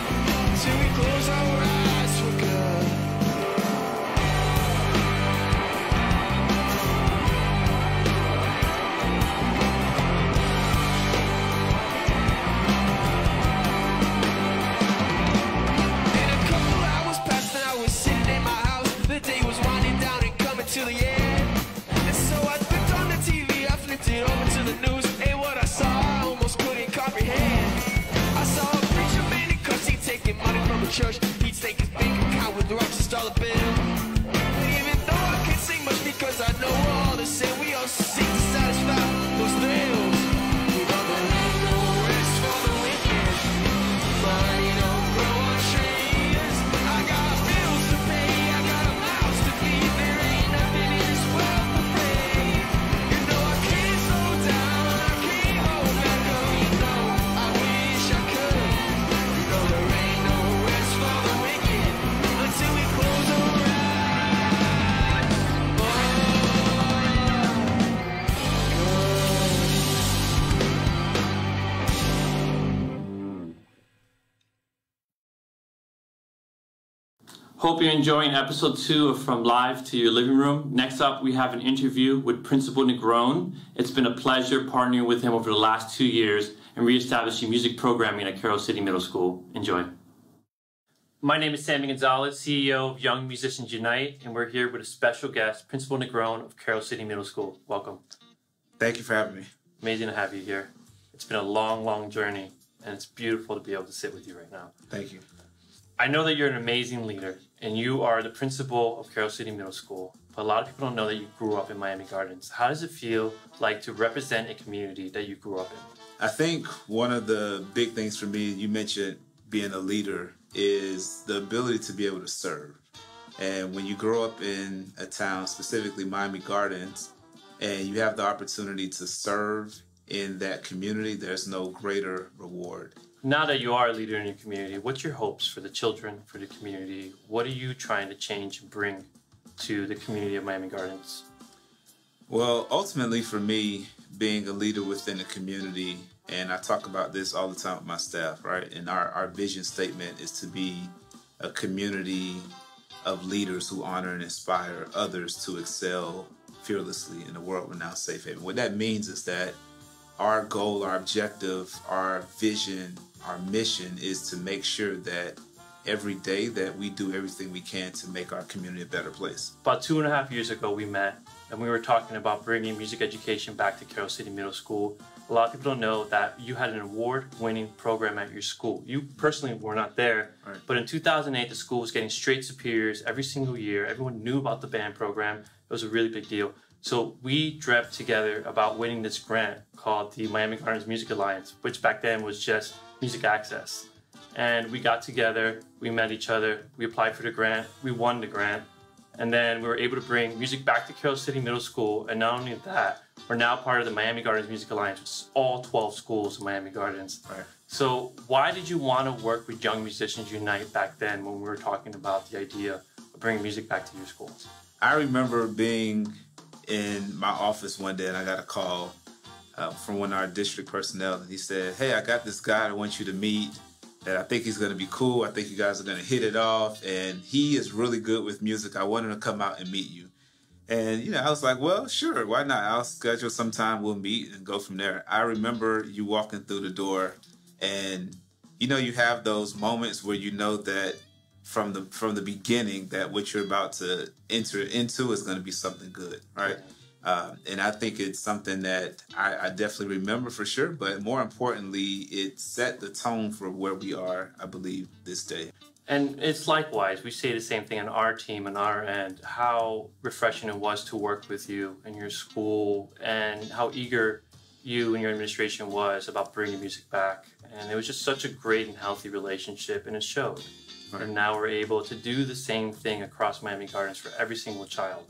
till we close our eyes for good. And a couple hours passed and I was sitting in my house. The day was winding down and coming to the end. And so I flipped on the TV, I flipped it over to the news. And what I saw, I almost couldn't comprehend. I saw a preacher man in cuffs, he'd taking money from a church. He'd stake his bank account with righteous dollar bills. And even though I can't sing much because I know we're all the same, we all seek to satisfy those thrills. You know there ain't no rest for the wicked. Money don't grow on trees. I got bills to pay, I got mouths to feed. There ain't nothing in this world for free. You know I can't slow down, I can't hold back. Oh, you know I wish I could. You know there ain't no rest for the wicked until we close our eyes. Hope you're enjoying episode 2 of From Live to Your Living Room. Next up, we have an interview with Principal Negron. It's been a pleasure partnering with him over the last 2 years and reestablishing music programming at Carroll City Middle School. Enjoy. My name is Sammy Gonzalez, CEO of Young Musicians Unite, and we're here with a special guest, Principal Negron of Carroll City Middle School. Welcome. Thank you for having me. Amazing to have you here. It's been a long, long journey, and it's beautiful to be able to sit with you right now. Thank you. I know that you're an amazing leader, and you are the principal of Carroll City Middle School, but a lot of people don't know that you grew up in Miami Gardens. How does it feel like to represent a community that you grew up in? I think one of the big things for me, you mentioned being a leader, is the ability to be able to serve. And when you grow up in a town, specifically Miami Gardens, and you have the opportunity to serve in that community, there's no greater reward. Now that you are a leader in your community, what's your hopes for the children, for the community? What are you trying to change and bring to the community of Miami Gardens? Well, ultimately for me, being a leader within a community, and I talk about this all the time with my staff, right? And our vision statement is to be a community of leaders who honor and inspire others to excel fearlessly in a world-renowned safe haven. What that means is that our goal, our objective, our vision, our mission is to make sure that every day that we do everything we can to make our community a better place. About 2.5 years ago, we met and we were talking about bringing music education back to Carroll City Middle School. A lot of people don't know that you had an award-winning program at your school. You personally were not there, right. But in 2008, the school was getting straight superiors every single year. Everyone knew about the band program. It was a really big deal. So we dreamt together about winning this grant called the Miami Gardens Music Alliance, which back then was just music access. And we got together, we met each other, we applied for the grant, we won the grant, and then we were able to bring music back to Carroll City Middle School. And not only that, We're now part of the Miami Gardens Music Alliance, which is all 12 schools in Miami Gardens. Right. So why did you want to work with Young Musicians Unite back then when we were talking about the idea of bringing music back to your schools? I remember being in my office one day and I got a call from one of our district personnel, and he said, "Hey, I got this guy I want you to meet, and I think he's going to be cool. I think you guys are going to hit it off, and he is really good with music. I want him to come out and meet you." And, you know, I was like, well, sure, why not? I'll schedule some time, we'll meet and go from there. I remember you walking through the door and, you know, you have those moments where you know that from the beginning that what you're about to enter into is going to be something good, right? And I think it's something that I definitely remember for sure, but more importantly, it set the tone for where we are, I believe, this day. And it's likewise, we say the same thing on our team, on our end, how refreshing it was to work with you in your school and how eager you and your administration was about bringing music back. And it was just such a great and healthy relationship, and it showed. Right. And now we're able to do the same thing across Miami Gardens for every single child.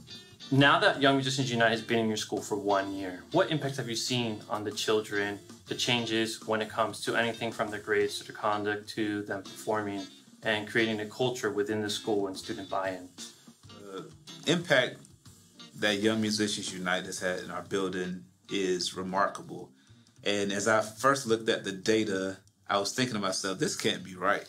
Now that Young Musicians Unite has been in your school for 1 year, what impacts have you seen on the children, the changes when it comes to anything from their grades to their conduct to them performing and creating a culture within the school and student buy-in? Impact that Young Musicians Unite has had in our building is remarkable. And as I first looked at the data, I was thinking to myself, this can't be right.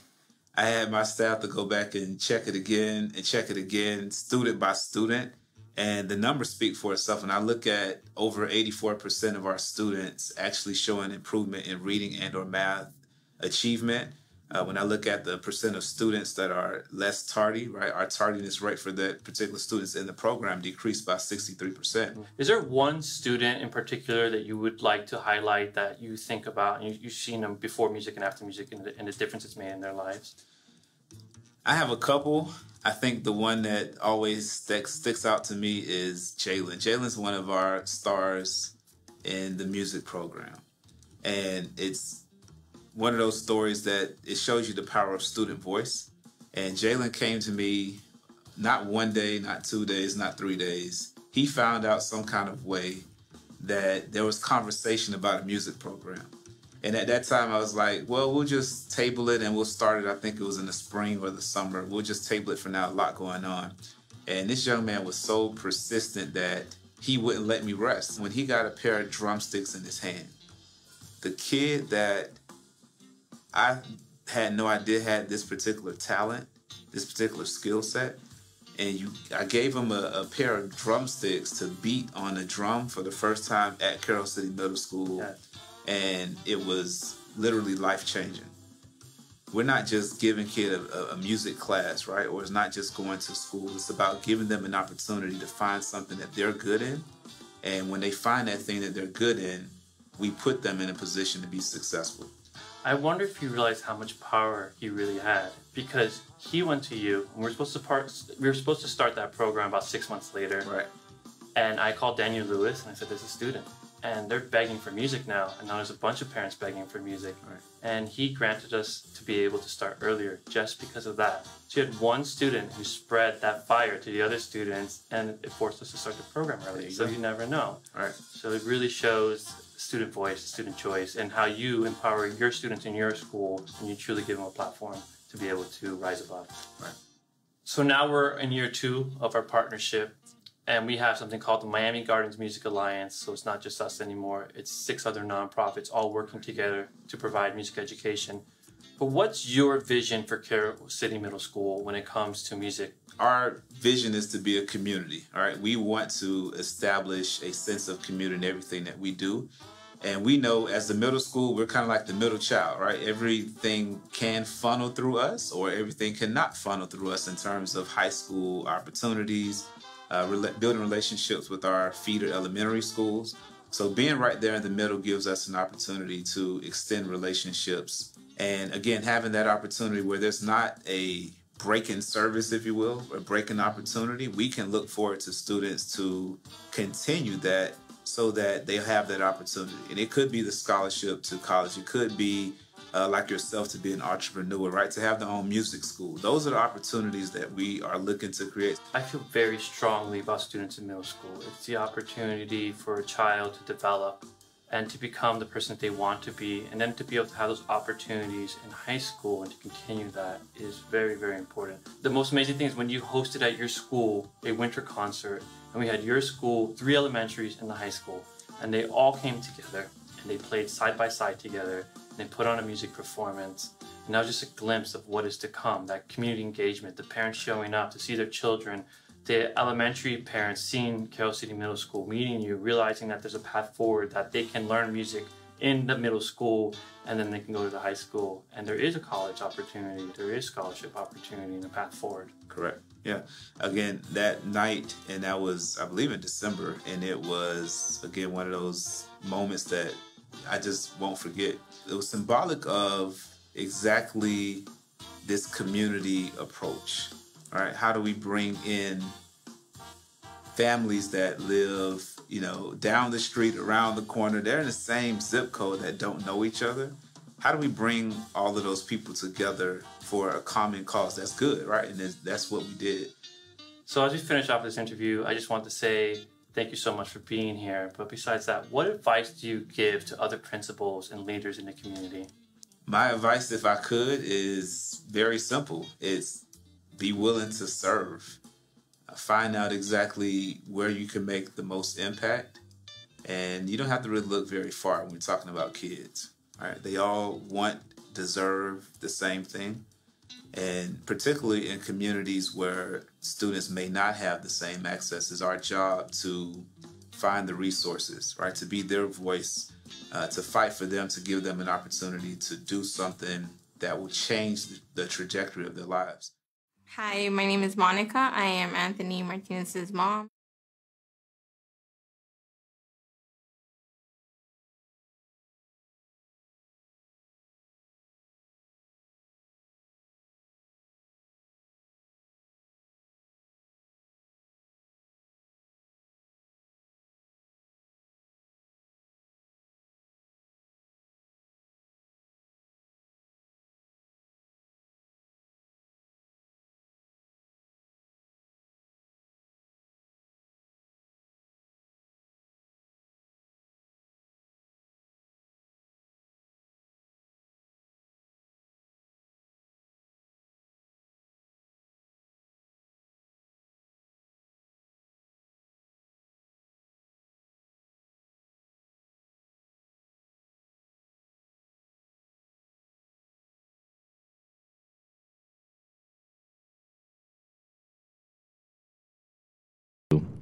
I had my staff to go back and check it again, student by student. And the numbers speak for itself. And I look at over 84% of our students actually showing improvement in reading and or math achievement. When I look at the percent of students that are less tardy, right, our tardiness rate for the particular students in the program decreased by 63%. Is there one student in particular that you would like to highlight that you think about and you've seen them before music and after music and the difference it's made in their lives? I have a couple. I think the one that always sticks out to me is Jalen. Jalen's one of our stars in the music program. And it's one of those stories that it shows you the power of student voice. And Jalen came to me not 1 day, not 2 days, not 3 days. He found out some kind of way that there was conversation about a music program. And at that time, I was like, well, we'll just table it and we'll start it. I think it was in the spring or the summer. We'll just table it for now, a lot going on. And this young man was so persistent that he wouldn't let me rest. When he got a pair of drumsticks in his hand, the kid that I had no idea had this particular talent, this particular skill set, and I gave him a pair of drumsticks to beat on a drum for the first time at Carroll City Middle School. Yeah. And it was literally life-changing. We're not just giving kids a music class, right? Or it's not just going to school. It's about giving them an opportunity to find something that they're good in. And when they find that thing that they're good in, we put them in a position to be successful. I wonder if you realize how much power he really had, because he went to you, and we were supposed to start that program about 6 months later. Right. And I called Daniel Lewis and I said, there's a student. And they're begging for music now. And now there's a bunch of parents begging for music. Right. And he granted us to be able to start earlier just because of that. So you had one student who spread that fire to the other students, and it forced us to start the program early. So you never know. Right. So it really shows student voice, student choice, and how you empower your students in your school, and you truly give them a platform to be able to rise above. Right. So now we're in year 2 of our partnership. And we have something called the Miami Gardens Music Alliance. So it's not just us anymore. It's 6 other nonprofits all working together to provide music education. But what's your vision for Carroll City Middle School when it comes to music? Our vision is to be a community, all right? We want to establish a sense of community in everything that we do. And we know as the middle school, we're kind of like the middle child, right? Everything can funnel through us or everything cannot funnel through us in terms of high school opportunities, building relationships with our feeder elementary schools. So being right there in the middle gives us an opportunity to extend relationships. And again, having that opportunity where there's not a break-in service, if you will, or break-in opportunity, we can look forward to students to continue that so that they have that opportunity. And it could be the scholarship to college. It could be like yourself to be an entrepreneur, right? To have their own music school. Those are the opportunities that we are looking to create. I feel very strongly about students in middle school. It's the opportunity for a child to develop and to become the person that they want to be, and then to be able to have those opportunities in high school and to continue that is very, very important. The most amazing thing is when you hosted at your school a winter concert, and we had your school, 3 elementaries and the high school, and they all came together and they played side by side together and they put on a music performance. And that was just a glimpse of what is to come, that community engagement, the parents showing up to see their children, the elementary parents seeing Carroll City Middle School, meeting you, realizing that there's a path forward, that they can learn music in the middle school and then they can go to the high school. And there is a college opportunity, there is scholarship opportunity and a path forward. Correct. Yeah. Again, that night, and that was, I believe, in December, and it was, again, one of those moments that I just won't forget. It was symbolic of exactly this community approach. All right, how do we bring in families that live, you know, down the street, around the corner, they're in the same zip code that don't know each other? How do we bring all of those people together for a common cause? That's good, right? And that's what we did. So as we finish off this interview, I just want to say thank you so much for being here. But besides that, what advice do you give to other principals and leaders in the community? My advice, if I could, is very simple. It's be willing to serve. Find out exactly where you can make the most impact. And you don't have to really look very far when we're talking about kids. All right? They all deserve the same thing. And particularly in communities where students may not have the same access, it's our job to find the resources, right? To be their voice, to fight for them, to give them an opportunity to do something that will change the trajectory of their lives. Hi, my name is Monika. I am Anthony Martinez's mom.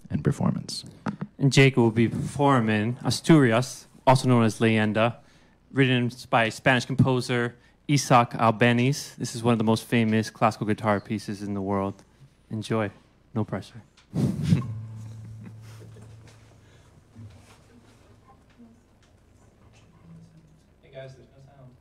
And performance. And Jake will be performing Asturias, also known as Leyenda, written by Spanish composer Isaac Albeniz. This is one of the most famous classical guitar pieces in the world. Enjoy. No pressure. Hey guys, there's no sound.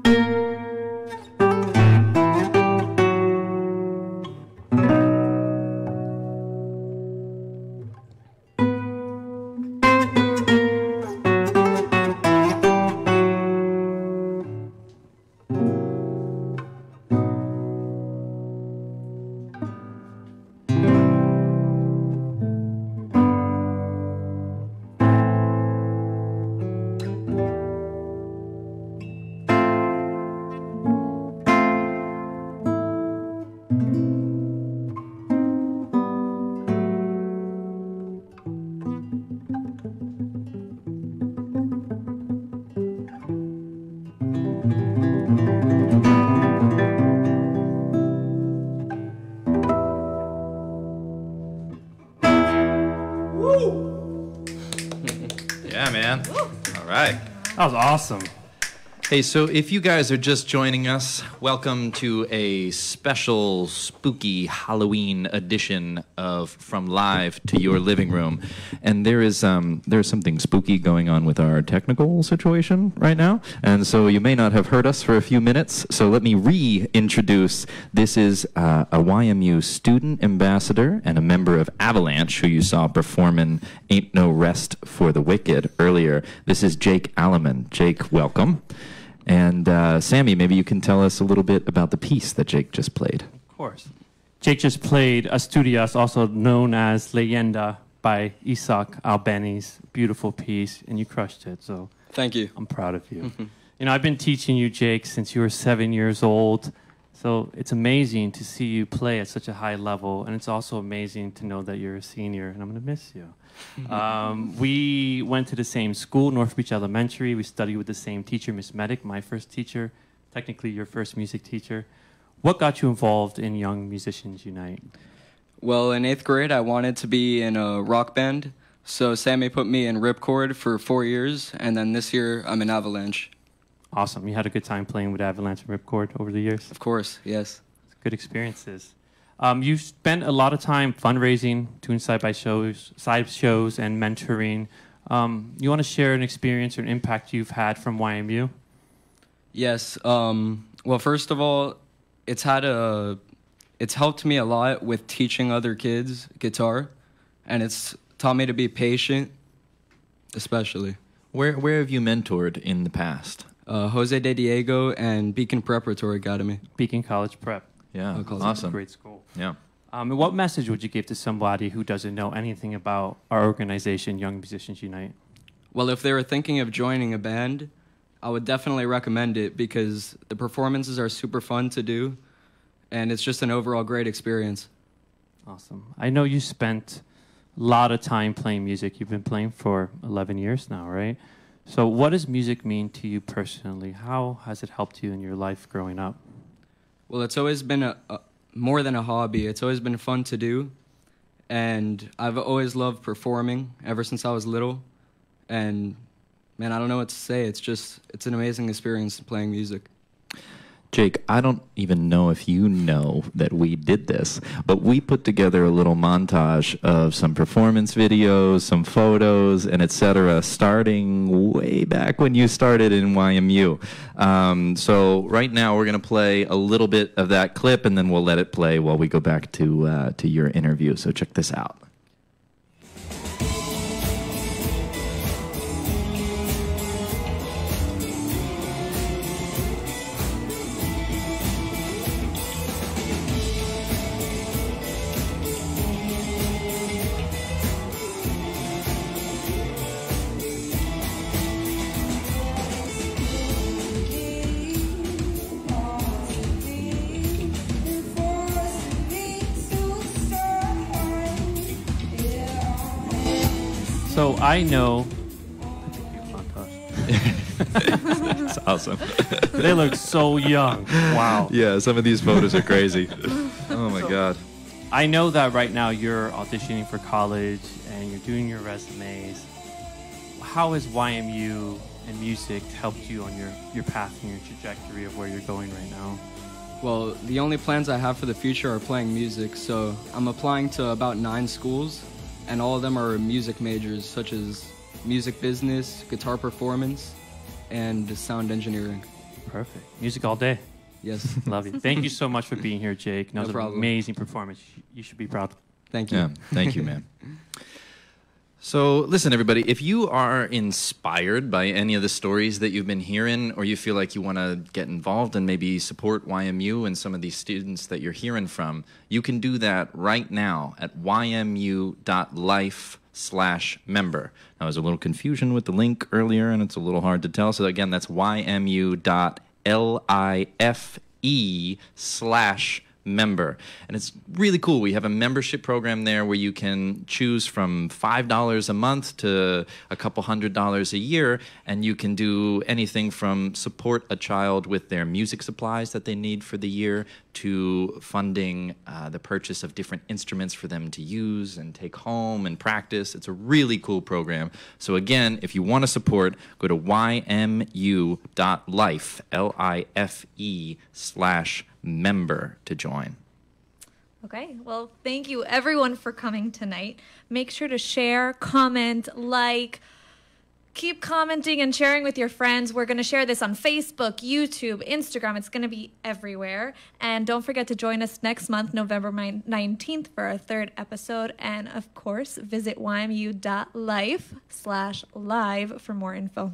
Yeah, man. All right. That was awesome. Hey, so if you guys are just joining us, welcome to a special spooky Halloween edition of From Live to Your Living Room. And there's something spooky going on with our technical situation right now. And so you may not have heard us for a few minutes. So let me reintroduce. This is a YMU student ambassador and a member of Avalanche, who you saw performing Ain't No Rest for the Wicked earlier. This is Jake Aleman. Jake, welcome. And Sammy, maybe you can tell us a little bit about the piece that Jake just played. Of course. Jake just played Asturias, also known as Leyenda by Isaac Albeni's beautiful piece, and you crushed it. So thank you. I'm proud of you. You know, I've been teaching you, Jake, since you were 7 years old. So it's amazing to see you play at such a high level, and it's also amazing to know that you're a senior, and I'm going to miss you. We went to the same school, North Beach Elementary. We studied with the same teacher, Miss Medic, my first teacher, technically your first music teacher. What got you involved in Young Musicians Unite? Well, in 8th grade, I wanted to be in a rock band, so Sammy put me in Ripcord for 4 years, and then this year I'm in Avalanche. Awesome. You had a good time playing with Avalanche and Ripcord over the years? Of course, yes. Good experiences. You've spent a lot of time fundraising, doing side shows, and mentoring. You want to share an experience or an impact you've had from YMU? Yes. Well, first of all, it's helped me a lot with teaching other kids guitar, and it's taught me to be patient, especially. Where have you mentored in the past? Jose de Diego and Beacon Preparatory Academy. Beacon College Prep. Yeah, awesome. Great school. Yeah. And what message would you give to somebody who doesn't know anything about our organization, Young Musicians Unite? Well, if they were thinking of joining a band, I would definitely recommend it because the performances are super fun to do, and it's just an overall great experience. Awesome. I know you spent a lot of time playing music. You've been playing for 11 years now, right? So what does music mean to you personally? How has it helped you in your life growing up? Well, it's always been more than a hobby. It's always been fun to do, and I've always loved performing ever since I was little. And man, I don't know what to say. It's an amazing experience playing music. Jake, I don't even know if you know that we did this, but we put together a little montage of some performance videos, some photos, and etc., starting way back when you started in YMU. So right now we're going to play a little bit of that clip, and then we'll let it play while we go back to your interview. So check this out. So I know. That's awesome. They look so young. Wow. Yeah, some of these photos are crazy. Oh my God. I know that right now you're auditioning for college and you're doing your resumes. How has YMU and music helped you on your path and your trajectory of where you're going right now? Well, the only plans I have for the future are playing music, so I'm applying to about 9 schools, and all of them are music majors, such as music business, guitar performance, and sound engineering. Perfect. Music all day. Yes. Love you. Thank you so much for being here, Jake. That No was problem. an amazing performance. You should be proud. Thank you. Yeah, thank you, man. So, listen, everybody, if you are inspired by any of the stories that you've been hearing, or you feel like you want to get involved and maybe support YMU and some of these students that you're hearing from, you can do that right now at ymu.life/member. Now, there's a little confusion with the link earlier, and it's a little hard to tell. So, again, that's ymu.life/member. And it's really cool. We have a membership program there where you can choose from $5 a month to a couple $100 a year, and you can do anything from support a child with their music supplies that they need for the year to funding the purchase of different instruments for them to use and take home and practice. It's a really cool program. So again, if you want to support, go to ymu.life, LIFE/member to join. Okay, well, thank you everyone for coming tonight. Make sure to share, comment, like, keep commenting and sharing with your friends. We're going to share this on Facebook, YouTube, Instagram. It's going to be everywhere. And don't forget to join us next month, November 19th, for our 3rd episode. And of course, visit ymu.life/live for more info.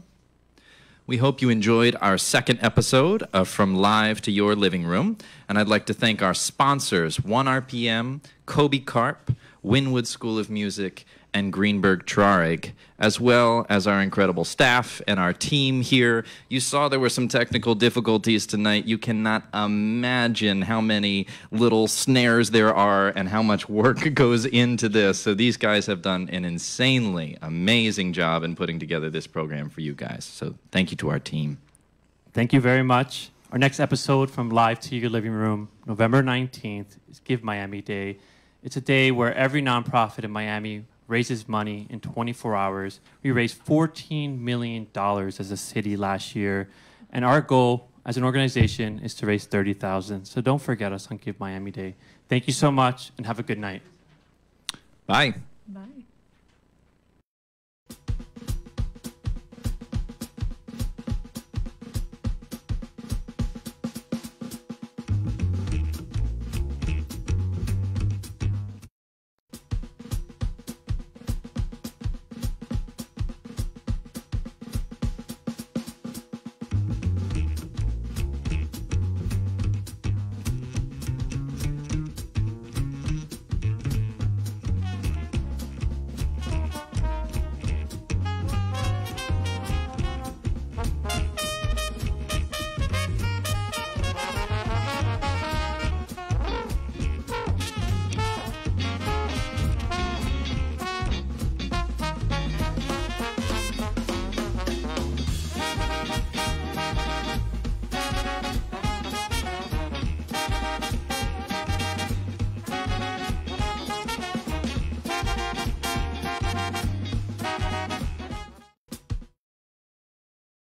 We hope you enjoyed our 2nd episode of From Live to Your Living Room. And I'd like to thank our sponsors, 1RPM, Kobe Carp, Wynwood School of Music, and Greenberg Traurig, as well as our incredible staff and our team here. You saw there were some technical difficulties tonight. You cannot imagine how many little snares there are and how much work goes into this. So these guys have done an insanely amazing job in putting together this program for you guys. So thank you to our team. Thank you very much. Our next episode from Live to Your Living Room, November 19th, is Give Miami Day. It's a day where every nonprofit in Miami raises money in 24 hours. We raised $14 million as a city last year, and our goal as an organization is to raise $30,000. So don't forget us on Give Miami Day. Thank you so much, and have a good night. Bye. Bye.